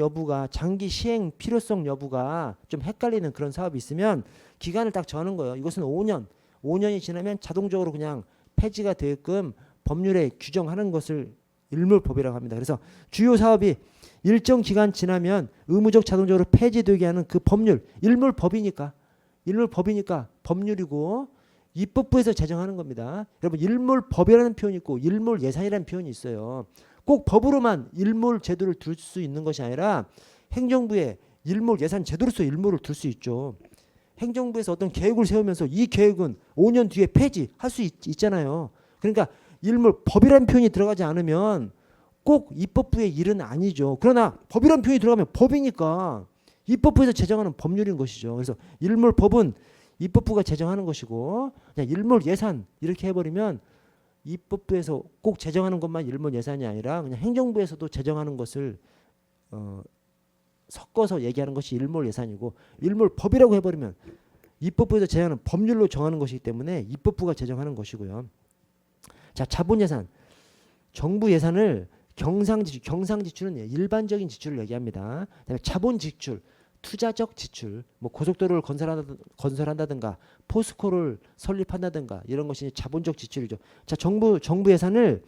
필요성 여부가 좀 헷갈리는 그런 사업이 있으면 기간을 딱 정하는 거예요. 이것은 5년이 지나면 자동적으로 그냥 폐지가 되게끔 법률에 규정하는 것을 일몰법이라고 합니다. 그래서 주요 사업이 일정 기간 지나면 의무적 자동적으로 폐지되게 하는 그 법률, 일몰법이니까 법률이고 입법부에서 제정하는 겁니다. 여러분 일몰법이라는 표현이 있고 일몰예산이라는 표현이 있어요. 꼭 법으로만 일몰 제도를 둘 수 있는 것이 아니라 행정부에 일몰 예산 제도로서 일몰을 둘 수 있죠. 행정부에서 어떤 계획을 세우면서 이 계획은 5년 뒤에 폐지할 수 있잖아요. 그러니까 일몰 법이라는 표현이 들어가지 않으면 꼭 입법부의 일은 아니죠. 그러나 법이라는 표현이 들어가면 법이니까 입법부에서 제정하는 법률인 것이죠. 그래서 일몰 법은 입법부가 제정하는 것이고 그냥 일몰 예산 이렇게 해버리면 입법부에서 꼭 제정하는 것만 일몰 예산이 아니라 그냥 행정부에서도 제정하는 것을 섞어서 얘기하는 것이 일몰 예산이고 일몰 법이라고 해버리면 입법부에서 제정하는 법률로 정하는 것이기 때문에 입법부가 제정하는 것이고요. 자, 자본 예산, 정부 예산을 경상지출은 일반적인 지출을 얘기합니다. 그다음에 자본 지출, 투자적 지출, 뭐 고속도로를 건설한다든가 포스코를 설립한다든가 이런 것이 자본적 지출이죠. 자, 정부 예산을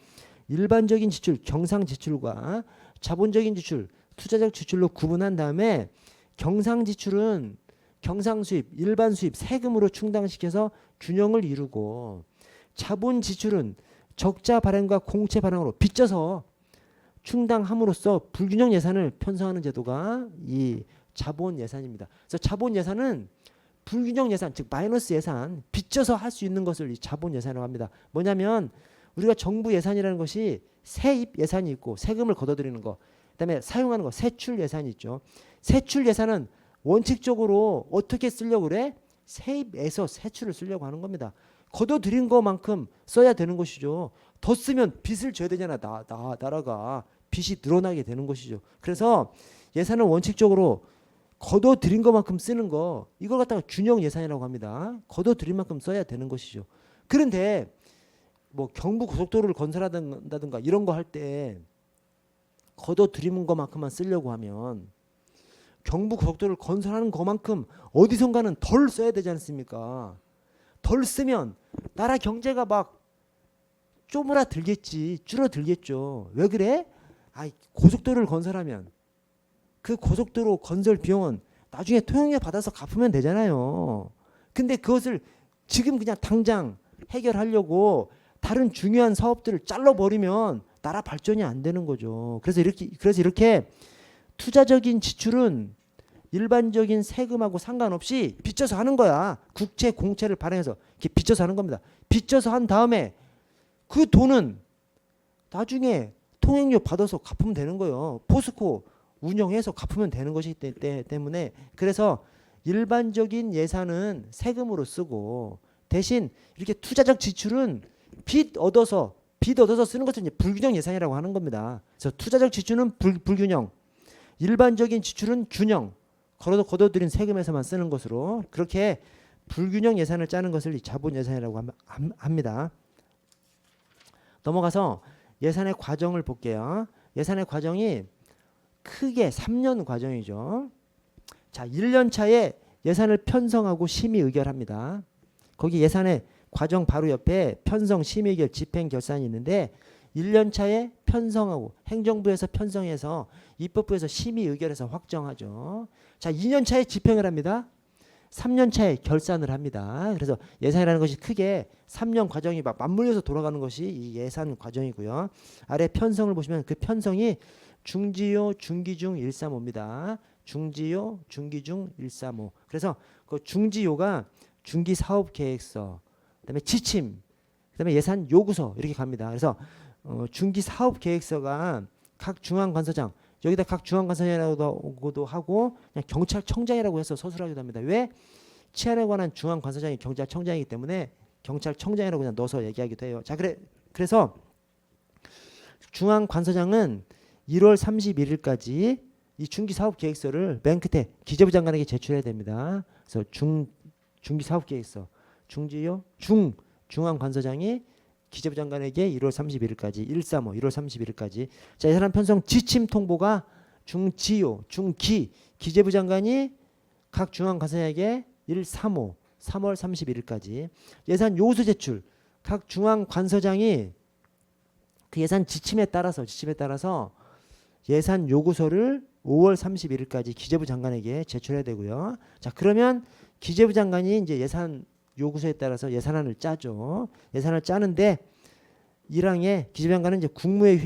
일반적인 지출, 경상 지출과 자본적인 지출, 투자적 지출로 구분한 다음에 경상 지출은 경상 수입, 일반 수입, 세금으로 충당시켜서 균형을 이루고 자본 지출은 적자 발행과 공채 발행으로 빚져서 충당함으로써 불균형 예산을 편성하는 제도가 이 자본 예산입니다. 그래서 자본 예산은 불균형 예산, 즉 마이너스 예산, 빚져서 할 수 있는 것을 이 자본 예산이라고 합니다. 뭐냐면 우리가 정부 예산이라는 것이 세입 예산이 있고 세금을 걷어들이는 거, 그다음에 사용하는 거, 세출 예산이 있죠. 세출 예산은 원칙적으로 어떻게 쓰려고 그래? 세입에서 세출을 쓰려고 하는 겁니다. 걷어들인 것만큼 써야 되는 것이죠. 더 쓰면 빚을 져야 되잖아. 나라가 빚이 늘어나게 되는 것이죠. 그래서 예산은 원칙적으로 걷어들인 것만큼 쓰는 거, 이걸 갖다가 균형 예산이라고 합니다. 걷어들인 만큼 써야 되는 것이죠. 그런데 뭐 경부 고속도로를 건설한다든가 이런 거 할 때 걷어들이는 것만큼만 쓰려고 하면 경부 고속도로를 건설하는 것만큼 어디선가는 덜 써야 되지 않습니까? 덜 쓰면 나라 경제가 막 줄어들겠죠. 왜 그래? 고속도로를 건설하면 그 고속도로 건설 비용은 나중에 통행료 받아서 갚으면 되잖아요. 근데 그것을 지금 그냥 당장 해결하려고 다른 중요한 사업들을 잘라버리면 나라 발전이 안 되는 거죠. 그래서 이렇게 투자적인 지출은 일반적인 세금하고 상관없이 빚져서 하는 거야. 국채, 공채를 발행해서 이렇게 빚져서 하는 겁니다. 빚져서 한 다음에 그 돈은 나중에 통행료 받아서 갚으면 되는 거예요. 포스코 운영해서 갚으면 되는 것이기 때문에 그래서 일반적인 예산은 세금으로 쓰고 대신 이렇게 투자적 지출은 빚 얻어서 쓰는 것을 이제 불균형 예산이라고 하는 겁니다. 그래서 투자적 지출은 불균형, 일반적인 지출은 균형, 거둬들인 세금에서만 쓰는 것으로 그렇게 불균형 예산을 짜는 것을 자본 예산이라고 합니다. 넘어가서 예산의 과정을 볼게요. 예산의 과정이 크게 3년 과정이죠. 자, 1년 차에 예산을 편성하고 심의 의결합니다. 거기 예산의 과정 바로 옆에 편성, 심의 의결, 집행, 결산이 있는데 1년 차에 편성하고 행정부에서 편성해서 입법부에서 심의 의결해서 확정하죠. 자, 2년 차에 집행을 합니다. 3년 차에 결산을 합니다. 그래서 예산이라는 것이 크게 3년 과정이 막 맞물려서 돌아가는 것이 이 예산 과정이고요. 아래 편성을 보시면 그 편성이 중지요, 중기중 135입니다. 중지요, 중기중 135. 그래서 그 중지요가 중기사업계획서, 그다음에 지침, 그다음에 예산 요구서 이렇게 갑니다. 그래서 중기사업계획서가 각 중앙관서장, 여기다 각 중앙관서장이라고도 하고 그냥 경찰청장이라고 해서 서술하기도 합니다. 왜? 치안에 관한 중앙관서장이 경찰청장이기 때문에 경찰청장이라고 그냥 넣어서 얘기하기도 해요. 자, 그래서 중앙관서장은 1월 31일까지 이 중기사업계획서를 맨 끝에 기재부 장관에게 제출해야 됩니다. 그래서 중기사업계획서, 중지요, 중앙관서장이 기재부 장관에게 1월 31일까지 135 1월 31일까지. 자, 예산 편성 지침 통보가 중지요, 기재부 장관이 각 중앙관서장에게 135 3월 31일까지. 예산 요구서 제출 각 중앙관서장이 그 예산 지침에 따라서 예산 요구서를 5월 31일까지 기재부 장관에게 제출해야 되고요. 자, 그러면 기재부 장관이 이제 예산 요구서에 따라서 예산안을 짜죠. 예산을 짜는데 1항에 기재부 장관은 이제 국무회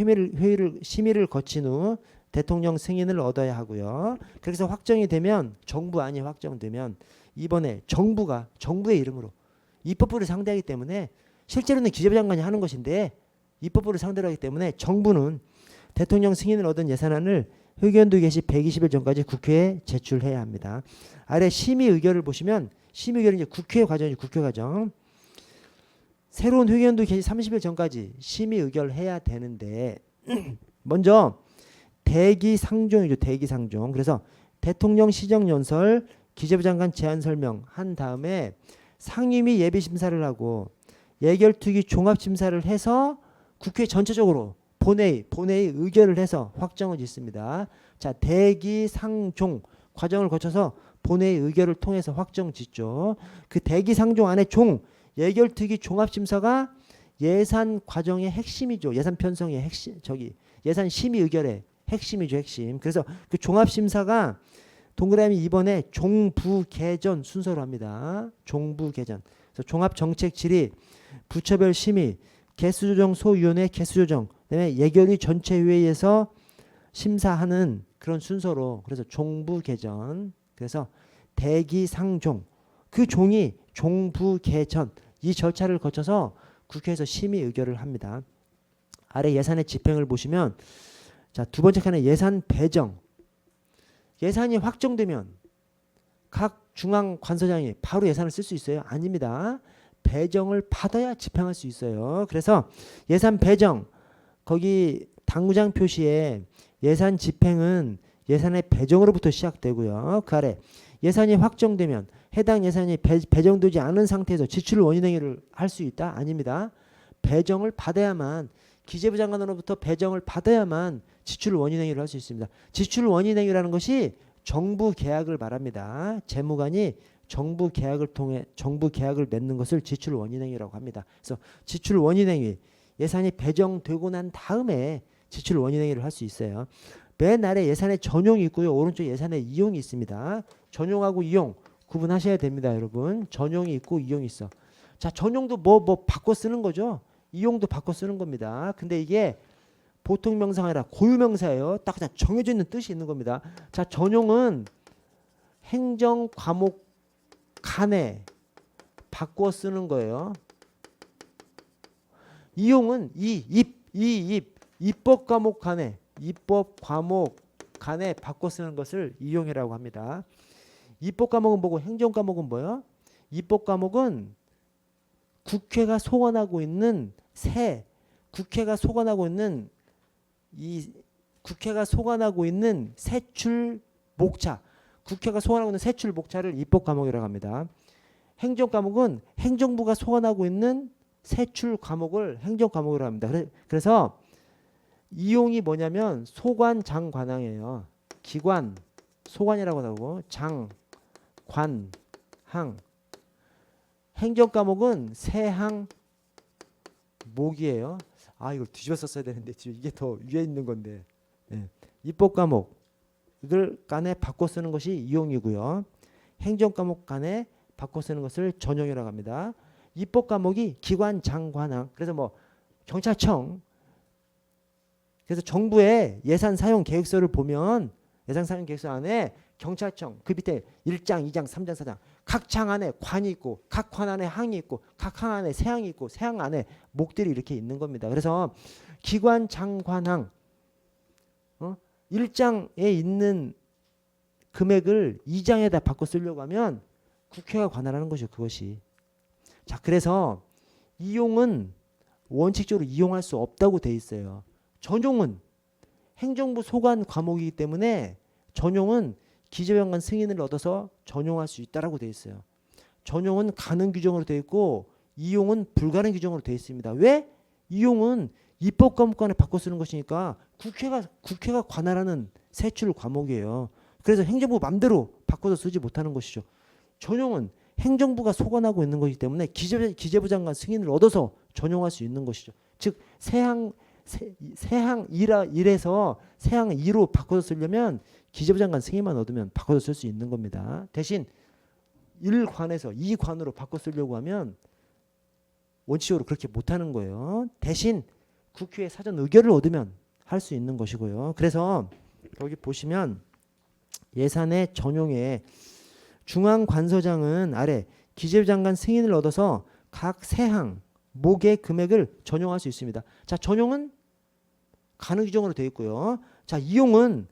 심의를 거친 후 대통령 승인을 얻어야 하고요. 그래서 확정이 되면 정부안이 확정되면 이번에 정부의 이름으로 입법부를 상대하기 때문에 실제로는 기재부 장관이 하는 것인데 입법부를 상대로 하기 때문에 정부는 대통령 승인을 얻은 예산안을 의견도 개시 120일 전까지 국회에 제출해야 합니다. 아래 심의 의결을 보시면 심의 의결은 이제 국회 과정이죠. 국회 과정. 새로운 의견도 개시 30일 전까지 심의 의결을 해야 되는데 먼저 대기상종이죠. 대기상종. 그래서 대통령 시정연설, 기재부 장관 제안 설명 한 다음에 상임위 예비심사를 하고 예결특위 종합심사를 해서 국회 전체적으로 본회의 의결을 해서 확정을 짓습니다. 자, 대기상종 과정을 거쳐서 본회의 의결을 통해서 확정 짓죠. 그 대기상종 안에 예결특위 종합심사가 예산 과정의 핵심이죠. 예산 편성의 핵심, 예산 심의 의결의 핵심이죠. 핵심. 그래서 그 종합심사가 동그라미 2번에 종부개전 순서로 합니다. 종부개전. 그래서 종합정책 질의, 부처별 심의, 개수조정 소위원회 개수조정, 그다음에 예결위 전체회의에서 심사하는 그런 순서로 그래서 종부개전. 그래서 대기상종 그 종이 종부개전 이 절차를 거쳐서 국회에서 심의 의결을 합니다. 아래 예산의 집행을 보시면 자, 두 번째 칸에 예산 배정. 예산이 확정되면 각 중앙관서장이 바로 예산을 쓸 수 있어요? 아닙니다. 배정을 받아야 집행할 수 있어요. 그래서 예산 배정 거기 당구장 표시에 예산 집행은 예산의 배정으로부터 시작되고요. 그 아래 예산이 확정되면 해당 예산이 배정되지 않은 상태에서 지출 원인행위를 할 수 있다? 아닙니다. 배정을 받아야만 기재부 장관으로부터 배정을 받아야만 지출 원인행위를 할 수 있습니다. 지출 원인행위라는 것이 정부 계약을 말합니다. 재무관이 정부 계약을 통해 정부 계약을 맺는 것을 지출 원인행위라고 합니다. 그래서 지출 원인행위 예산이 배정되고 난 다음에 지출 원인행위를 할 수 있어요. 맨 아래 예산에 전용이 있고요. 오른쪽 예산에 이용이 있습니다. 전용하고 이용 구분하셔야 됩니다, 여러분. 전용이 있고 이용이 있어. 자, 전용도 뭐 바꿔 쓰는 거죠. 이용도 바꿔 쓰는 겁니다. 근데 이게 보통 명사가 아니라 고유 명사예요. 딱 그냥 정해져 있는 뜻이 있는 겁니다. 자, 전용은 행정 과목 간에 바꿔 쓰는 거예요. 이용은 입법 과목 간에 바꿔 쓰는 것을 이용이라고 합니다. 입법 과목은 뭐고 행정 과목은 뭐예요? 입법 과목은 국회가 소관하고 있는 세출 목차, 국회가 소관하고 있는 세출 목차를 입법 과목이라고 합니다. 행정 과목은 행정부가 소관하고 있는 세출 과목을 행정 과목이라고 합니다. 그래서 이용이 뭐냐면 소관 장관항이에요. 기관 소관이라고 하고 장, 관, 항. 행정 과목은 세항 목이에요. 아, 이걸 뒤집어 썼어야 되는데 지금 이게 더 위에 있는 건데. 네. 입법 과목 이걸 간에 바꿔 쓰는 것이 이용이고요. 행정 과목 간에 바꿔 쓰는 것을 전용이라고 합니다. 입법 과목이 기관 장관항. 그래서 뭐 경찰청. 그래서 정부의 예산 사용 계획서를 보면 예산 사용 계획서 안에 경찰청 그 밑에 1장, 2장, 3장, 4장 각 장 안에 관이 있고 각 관 안에 항이 있고 각 항 안에 세항이 있고 세항 안에 목들이 이렇게 있는 겁니다. 그래서 기관 장관항 1장에 있는 금액을 2장에다 바꿔 쓰려고 하면 국회가 관할하는 것이죠. 그것이. 자, 그래서 이용은 원칙적으로 이용할 수 없다고 돼 있어요. 전용은 행정부 소관 과목이기 때문에 전용은 기재부장관 승인을 얻어서 전용할 수 있다라고 돼 있어요. 전용은 가능 규정으로 돼 있고 이용은 불가능 규정으로 돼 있습니다. 왜? 이용은 입법 과목간에 바꿔 쓰는 것이니까 국회가 관할하는 세출 과목이에요. 그래서 행정부 맘대로 바꿔서 쓰지 못하는 것이죠. 전용은 행정부가 소관하고 있는 것이기 때문에 기재부 장관 승인을 얻어서 전용할 수 있는 것이죠. 즉 세항 1에서 세항 2로 바꿔서 쓰려면 기재부 장관 승인만 얻으면 바꿔서 쓸 수 있는 겁니다. 대신 1관에서 2관으로 바꿔 쓰려고 하면 원칙적으로 그렇게 못하는 거예요. 대신 국회의 사전 의결을 얻으면 할 수 있는 것이고요. 그래서 여기 보시면 예산의 전용에 중앙관서장은 아래 기재부 장관 승인을 얻어서 각 세항 목의 금액을 전용할 수 있습니다. 자, 전용은 가능 규정으로 되어 있고요. 자, 이용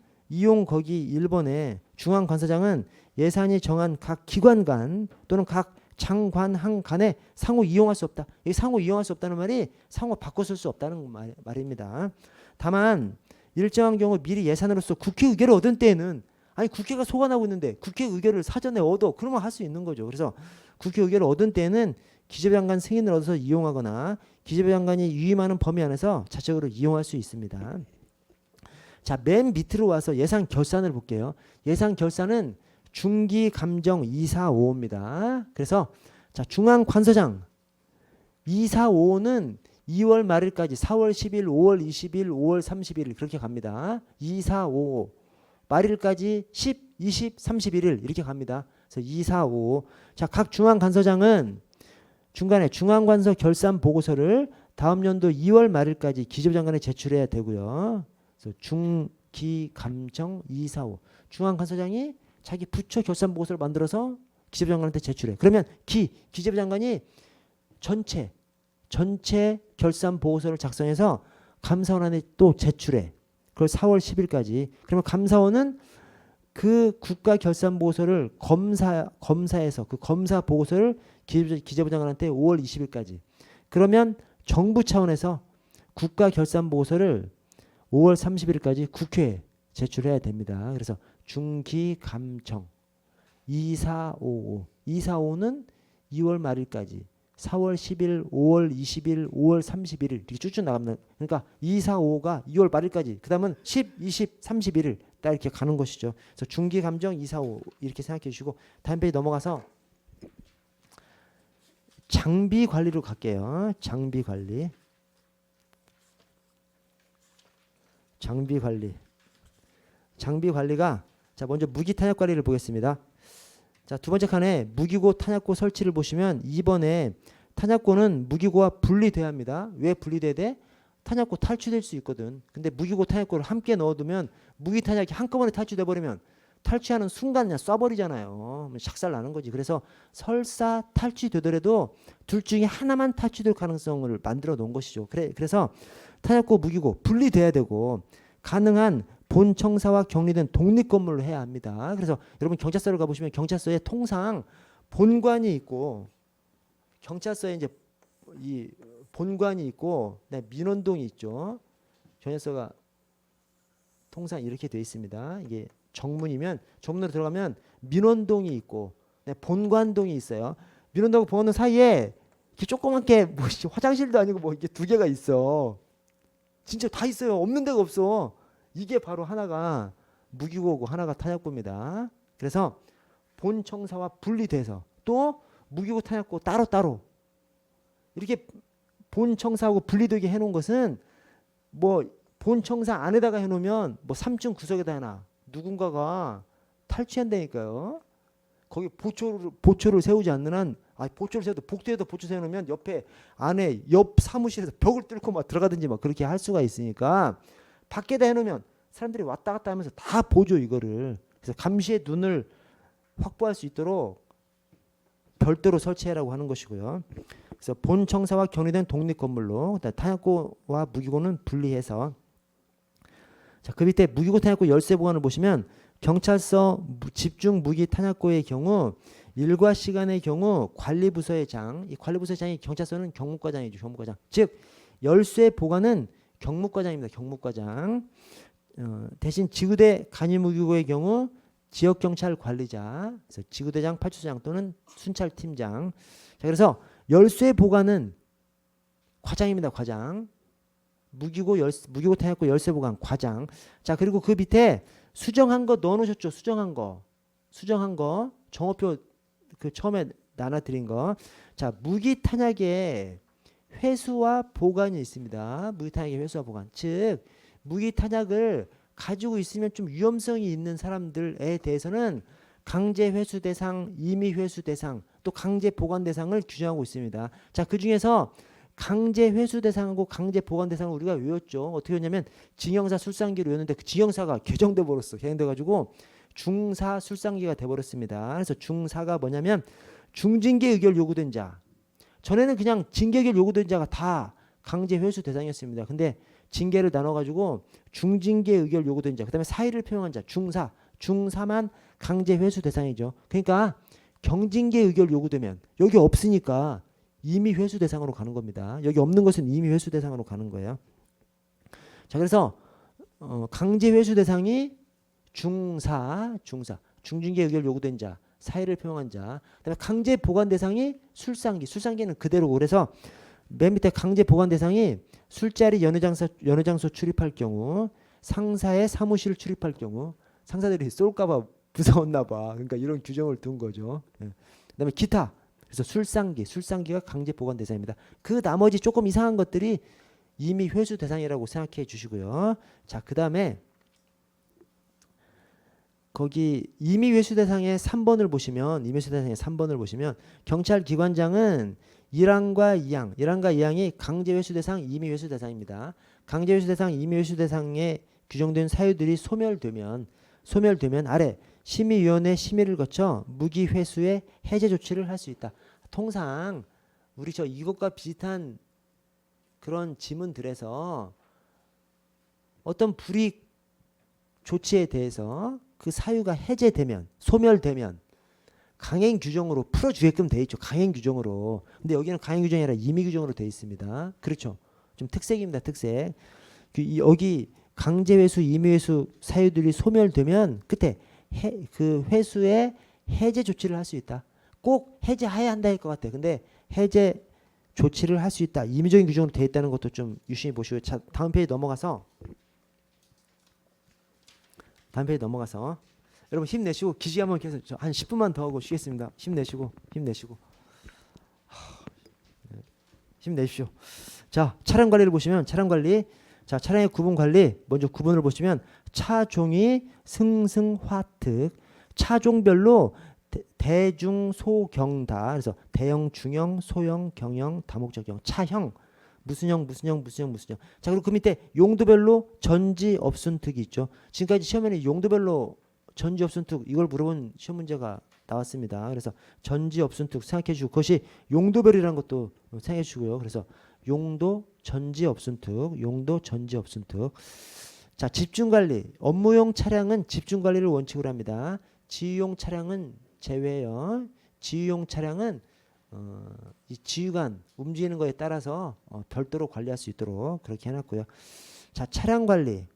거기 1번에 중앙관서장은 예산이 정한 각 기관 간 또는 각 장관 항 간에 상호 이용할 수 없다. 이 상호 이용할 수 없다는 말이 상호 바꿔 쓸 수 없다는 말입니다. 다만 일정한 경우 미리 예산으로서 국회 의결을 얻은 때에는 아니 국회가 소관하고 있는데 국회 의결을 사전에 얻어 그러면 할 수 있는 거죠. 그래서 국회 의결을 얻은 때에는 기재부 장관 승인을 얻어서 이용하거나 기재부 장관이 위임하는 범위 안에서 자체적으로 이용할 수 있습니다. 자, 맨 밑으로 와서 예산 결산을 볼게요. 예산 결산은 중기 감정 2, 4, 5입니다. 그래서 자, 중앙관서장 2, 4, 5는 2월 말일까지 4월 10일, 5월 20일, 5월 31일 그렇게 갑니다. 2, 4, 5 말일까지 10, 20, 31일 이렇게 갑니다. 그래서 2, 4, 5. 자, 각 중앙관서장은 중간에 중앙관서 결산 보고서를 다음 연도 2월 말일까지 기재부 장관에 제출해야 되고요. 그래서 중기감정 2, 4, 5. 중앙관서장이 자기 부처 결산 보고서를 만들어서 기재부 장관한테 제출해. 그러면 기재부 장관이 전체 결산 보고서를 작성해서 감사원한테 또 제출해. 그걸 4월 10일까지. 그러면 감사원은 그 국가 결산 보고서를 검사해서 그 검사 보고서를 기재부 장관한테 5월 20일까지. 그러면 정부 차원에서 국가 결산 보고서를 5월 30일까지 국회에 제출해야 됩니다. 그래서 중기 감정 2455. 2455는 2월 말일까지. 4월 10일, 5월 20일, 5월 31일 이렇게 쭉쭉 나갑니다. 그러니까 245가 2월 말일까지. 그다음은 10, 20, 31일 딱 이렇게 가는 것이죠. 그래서 중기 감정 245 이렇게 생각해 주시고 다음 페이지 넘어가서 장비 관리로 갈게요. 장비 관리. 장비 관리. 장비 관리가 자 먼저 무기 탄약 관리를 보겠습니다. 자 두 번째 칸에 무기고 탄약고 설치를 보시면 2번에 탄약고는 무기고와 분리돼야 합니다. 왜 분리돼야 돼? 탄약고 탈취될 수 있거든. 근데 무기고 탄약고를 함께 넣어두면 무기 탄약이 한꺼번에 탈취돼 버리면 탈취하는 순간 그냥 쏴버리잖아요. 샥살 나는 거지. 그래서 설사 탈취되더라도 둘 중에 하나만 탈취될 가능성을 만들어 놓은 것이죠. 그래서 탄약고 무기고 분리돼야 되고 가능한 본 청사와 격리된 독립 건물로 해야 합니다. 그래서 여러분 경찰서를 가보시면 경찰서에 통상 본관이 있고 경찰서에 이제 이 본관이 있고 민원동이 있죠. 경찰서가 통상 이렇게 되어 있습니다. 이게 정문이면 정문으로 들어가면 민원동이 있고 본관동이 있어요. 민원동하고 본관동 사이에 이렇게 조그맣게 뭐 화장실도 아니고 뭐 이게 두 개가 있어. 진짜 다 있어요. 없는 데가 없어. 이게 바로 하나가 무기고고 하나가 탄약고입니다. 그래서 본 청사와 분리돼서 또 무기고 탄약고 따로따로 이렇게 본 청사하고 분리되게 해놓은 것은 뭐 본 청사 안에다가 해놓으면 뭐 3층 구석에다 해놔 누군가가 탈취한다니까요. 거기 보초를 세우지 않는 한 보초를 세워도 복도에다 보초 세워놓으면 옆에 안에 옆 사무실에서 벽을 뚫고 막 들어가든지 막 그렇게 할 수가 있으니까 밖에다 해놓으면 사람들이 왔다 갔다 하면서 다 보죠 이거를. 그래서 감시의 눈을 확보할 수 있도록 별도로 설치해라고 하는 것이고요. 그래서 본 청사와 격리된 독립 건물로 탄약고와 무기고는 분리해서 자, 그 밑에 무기고 탄약고 열쇠 보관을 보시면 경찰서 집중 무기 탄약고의 경우 일과 시간의 경우 관리부서의 장, 이 관리부서의 장이 경찰서는 경무과장이죠. 경무과장. 즉 열쇠 보관은 경무과장입니다. 경무과장. 대신 지구대 간이무기고의 경우 지역경찰 관리자, 그래서 지구대장, 파출소장 또는 순찰팀장. 자, 그래서 열쇠 보관은 과장입니다. 과장. 무기고 탄약고 열쇠 보관 과장. 자, 그리고 그 밑에 수정한 거 넣어 놓으셨죠. 수정한 거 정오표 그 처음에 나눠드린 거. 자, 무기 탄약에 회수와 보관이 있습니다. 무기 탄약의 회수와 보관. 즉 무기 탄약을 가지고 있으면 좀 위험성이 있는 사람들에 대해서는 강제 회수 대상, 임의 회수 대상, 또 강제 보관 대상을 규정하고 있습니다. 자, 그 중에서 강제 회수 대상하고 강제 보관 대상을 우리가 외웠죠. 어떻게 했냐면 징형사 술상기로 외웠는데 그 징형사가 개정돼 버렸어. 개정돼 가지고 중사 술상기가 돼 버렸습니다. 그래서 중사가 뭐냐면 중징계 의결 요구된 자. 전에는 그냥 징계 의결 요구된 자가 다 강제 회수 대상이었습니다. 근데 징계를 나눠 가지고 중징계 의결 요구된 자, 그다음에 사의를 표명한 자, 중사만 강제 회수 대상이죠. 그러니까 경징계 의결 요구되면 여기 없으니까 임의 회수 대상으로 가는 겁니다. 여기 없는 것은 임의 회수 대상으로 가는 거예요. 자, 그래서 강제 회수 대상이 중징계 의결 요구된 자, 사의를 표명한 자. 그다음에 강제 보관 대상이 술상기는 그대로고. 그래서 맨 밑에 강제 보관 대상이 술자리 연회장소 출입할 경우, 상사의 사무실 출입할 경우, 상사들이 쏠까봐 무서웠나 봐. 그러니까 이런 규정을 둔 거죠. 그다음에 기타. 그래서 술상기가 강제 보관 대상입니다. 그 나머지 조금 이상한 것들이 이미 회수 대상이라고 생각해 주시고요. 자, 그다음에 거기 임의 회수 대상의 3번을 보시면 경찰 기관장은 1항과 2항이 강제 회수 대상, 임의 회수 대상입니다. 강제 회수 대상, 임의 회수 대상에 규정된 사유들이 소멸되면 아래 심의위원회 심의를 거쳐 무기 회수의 해제 조치를 할 수 있다. 통상 우리 이것과 비슷한 그런 지문들에서 어떤 불이익 조치에 대해서 그 사유가 해제되면, 소멸되면 강행 규정으로 풀어주게끔 돼 있죠. 강행 규정으로. 근데 여기는 강행 규정이 아니라 임의 규정으로 돼 있습니다. 그렇죠. 좀 특색입니다. 특색. 여기 강제 회수, 임의 회수 사유들이 소멸되면 끝에 그 회수의 해제 조치를 할 수 있다. 꼭 해제해야 한다 할 것 같아요. 근데 해제 조치를 할 수 있다. 임의적인 규정으로 되어 있다는 것도 좀 유심히 보시고. 자, 다음 페이지 넘어가서 여러분 힘내시고 기지 한번 계속 한 10분만 더 하고 쉬겠습니다. 힘내시고 힘내십시오. 자, 차량 관리를 보시면 차량 관리. 자, 차량의 구분 관리. 먼저 구분을 보시면 차종이 승승화특. 차종별로 대중 소경다. 그래서 대형, 중형, 소형, 경형, 다목적형, 차형, 무슨 형, 무슨 형, 무슨 형, 무슨 형. 자, 그리고 그 밑에 용도별로 전지 업순특이 있죠. 지금까지 시험에는 용도별로 전지 업순특 이걸 물어본 시험 문제가 나왔습니다. 그래서 전지 업순특 생각해 주시고 그것이 용도별이라는 것도 생각해 주시고요. 그래서 용도 전지 업순특, 용도 전지 업순특. 자, 집중관리. 업무용 차량은 집중관리를 원칙으로 합니다. 지유용 차량은 제외요. 지유용 차량은 이 지휘관 움직이는 거에 따라서 별도로 관리할 수 있도록 그렇게 해놨고요. 자, 차량 관리.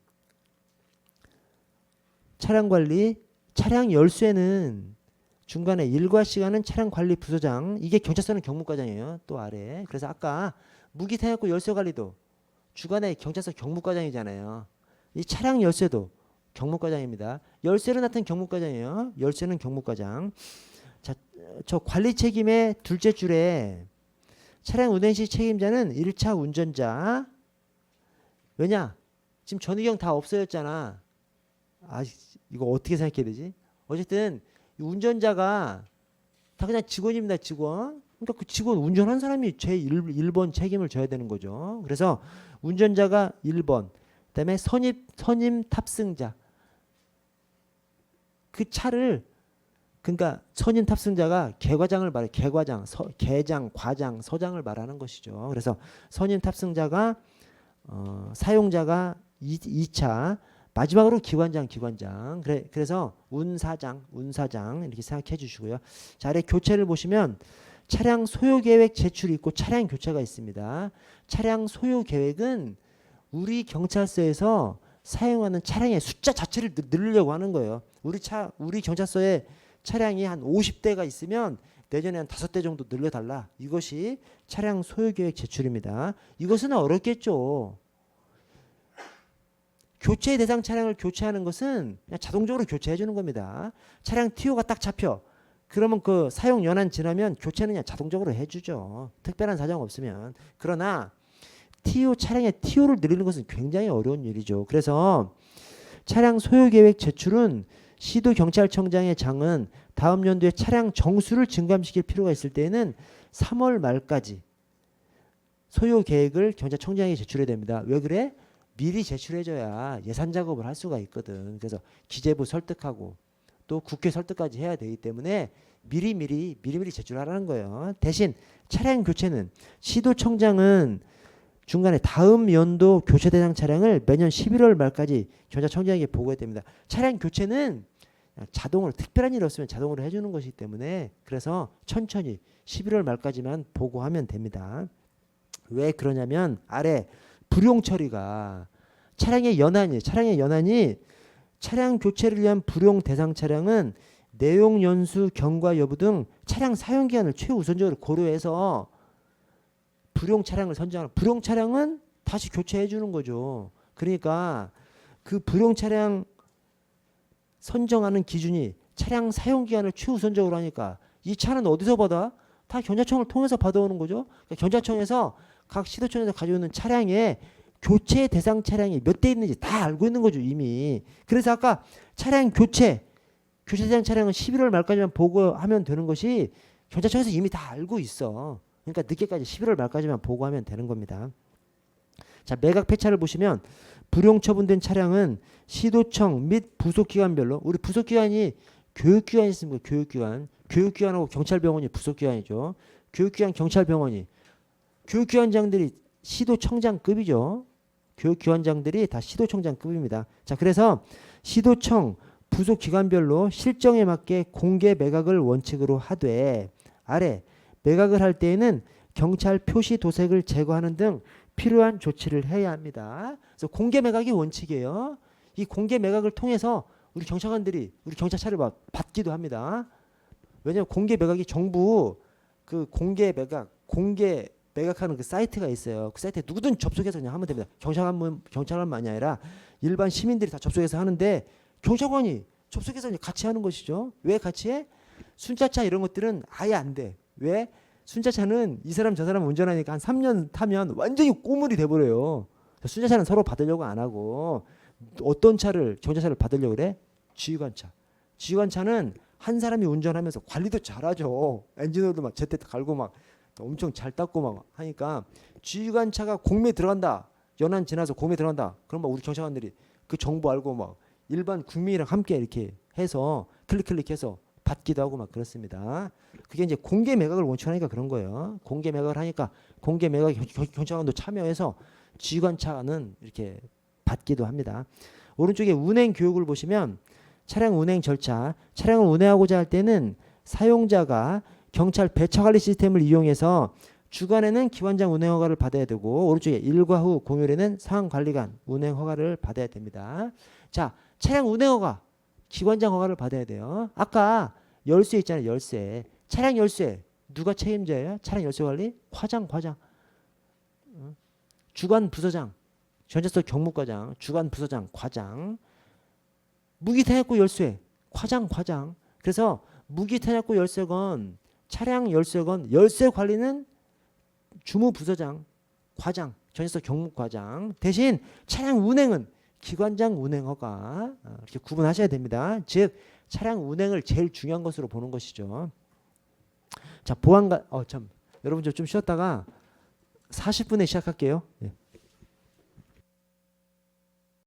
차량 관리. 차량 열쇠는 중간에 일과 시간은 차량 관리 부서장. 이게 경찰서는 경무과장이에요. 또 아래. 그래서 아까 무기 타약고 열쇠 관리도 주간에 경찰서 경무과장이잖아요. 이 차량 열쇠도 경무과장입니다. 열쇠를 맡은 경무과장이에요. 열쇠는 경무과장. 자, 저 관리 책임의 둘째 줄에 차량 운행 시 책임자는 1차 운전자. 왜냐? 지금 전후경 다 없어졌잖아. 아, 이거 어떻게 생각해야 되지? 어쨌든 이 운전자가 다 그냥 직원입니다. 직원. 그러니까 그 직원 운전한 사람이 제 1번 책임을 져야 되는 거죠. 그래서 운전자가 1번. 그다음에 선임 탑승자. 그 차를 그러니까 선임 탑승자가 개과장을 말해. 개과장, 개장, 과장, 서장을 말하는 것이죠. 그래서 선임 탑승자가 사용자가 2차, 마지막으로 기관장. 그래서 운사장 이렇게 생각해 주시고요. 자, 아래 교체를 보시면 차량 소요 계획 제출이 있고 차량 교체가 있습니다. 차량 소요 계획은 우리 경찰서에서 사용하는 차량의 숫자 자체를 늘리려고 하는 거예요. 우리 경찰서에 차량이 한 50대가 있으면 내년에 한 5대 정도 늘려달라. 이것이 차량 소요 계획 제출입니다. 이것은 어렵겠죠. 교체 대상 차량을 교체하는 것은 그냥 자동적으로 교체해 주는 겁니다. 차량 TO가 딱 잡혀. 그러면 그 사용 연한 지나면 교체는 그냥 자동적으로 해주죠. 특별한 사정 없으면. 그러나 차량의 TO를 늘리는 것은 굉장히 어려운 일이죠. 그래서 차량 소요 계획 제출은 시도경찰청장의 장은 다음 연도에 차량 정수를 증감시킬 필요가 있을 때에는 3월 말까지 소요 계획을 경찰청장에게 제출해야 됩니다. 왜 그래? 미리 제출해줘야 예산 작업을 할 수가 있거든. 그래서 기재부 설득하고 또 국회 설득까지 해야 되기 때문에 미리미리 제출하라는 거예요. 대신 차량 교체는 시도청장은 중간에 다음 연도 교체 대상 차량을 매년 11월 말까지 경찰청장에게 보고해야 됩니다. 차량 교체는 자동으로 특별한 일 없으면 자동으로 해주는 것이기 때문에 그래서 천천히 11월 말까지만 보고하면 됩니다. 왜 그러냐면 아래 불용 처리가 차량의 연한이 차량 교체를 위한 불용 대상 차량은 내용 연수 경과 여부 등 차량 사용 기간을 최우선적으로 고려해서 불용 차량을 선정하는. 불용 차량은 다시 교체해 주는 거죠. 그러니까 그 불용 차량 선정하는 기준이 차량 사용 기간을 최우선적으로 하니까 이 차는 어디서 받아? 다 경찰청을 통해서 받아오는 거죠. 그러니까 경찰청에서 각 시도청에서 가져오는 차량에 교체 대상 차량이 몇 대 있는지 다 알고 있는 거죠, 이미. 그래서 아까 차량 교체 대상 차량은 11월 말까지만 보고하면 되는 것이 경찰청에서 이미 다 알고 있어. 그러니까 늦게까지 11월 말까지만 보고하면 되는 겁니다. 자, 매각 폐차를 보시면 불용 처분된 차량은 시도청 및 부속기관별로, 우리 부속기관이 교육기관이 있습니다. 교육기관하고 경찰병원이 부속기관이죠. 교육기관, 경찰병원이 교육기관장들이 시도청장급이죠. 교육기관장들이 다 시도청장급입니다. 자, 그래서 시도청 부속기관별로 실정에 맞게 공개 매각을 원칙으로 하되 아래 매각을 할 때에는 경찰 표시 도색을 제거하는 등 필요한 조치를 해야 합니다. 그래서 공개 매각이 원칙이에요. 이 공개 매각을 통해서 우리 경찰관들이 우리 경찰차를 받기도 합니다. 왜냐하면 공개 매각이 정부 그 공개 매각하는 그 사이트가 있어요. 그 사이트에 누구든 접속해서 그냥 하면 됩니다. 경찰관만이 아니라 일반 시민들이 다 접속해서 하는데 경찰관이 접속해서 같이 하는 것이죠. 왜 같이 해? 순찰차 이런 것들은 아예 안 돼. 왜? 순찰차는 이 사람 저 사람 운전하니까 한 3년 타면 완전히 꼬물이 돼버려요. 순자차는 서로 받으려고 안 하고 어떤 차를 전자차를 받으려고 그래? 지휘관차. 지휘관차는 한 사람이 운전하면서 관리도 잘하죠. 엔진오일도 막 제때 갈고 막 엄청 잘 닦고 막 하니까 지휘관차가 공매에 들어간다. 연안 지나서 공매에 들어간다. 그럼 막 우리 경찰관들이 그 정보 알고 막 일반 국민이랑 함께 이렇게 해서 클릭해서 받기도 하고 막 그렇습니다. 그게 이제 공개 매각을 원칙하니까 그런 거예요. 공개 매각을 하니까 공개 매각 경찰관도 참여해서 지휘관차는 이렇게 받기도 합니다. 오른쪽에 운행 교육을 보시면 차량 운행 절차, 차량을 운행하고자 할 때는 사용자가 경찰 배차 관리 시스템을 이용해서 주간에는 기관장 운행 허가를 받아야 되고 오른쪽에 일과 후 공휴일에는 상황관리관 운행 허가를 받아야 됩니다. 자, 차량 운행 허가, 기관장 허가를 받아야 돼요. 아까 열쇠 있잖아요. 열쇠. 차량 열쇠 누가 책임져요? 차량 열쇠 관리? 과장. 주간 부서장, 전자서 경무과장, 주간 부서장, 과장. 무기 탄약고 열쇠, 과장. 그래서 무기 탄약고 열쇠건 차량 열쇠건 열쇠 관리는 주무 부서장, 과장, 전자서 경무과장. 대신 차량 운행은 기관장 운행 허가. 이렇게 구분하셔야 됩니다. 즉 차량 운행을 제일 중요한 것으로 보는 것이죠. 자, 보안관 여러분 좀 쉬었다가 40분에 시작할게요. 예.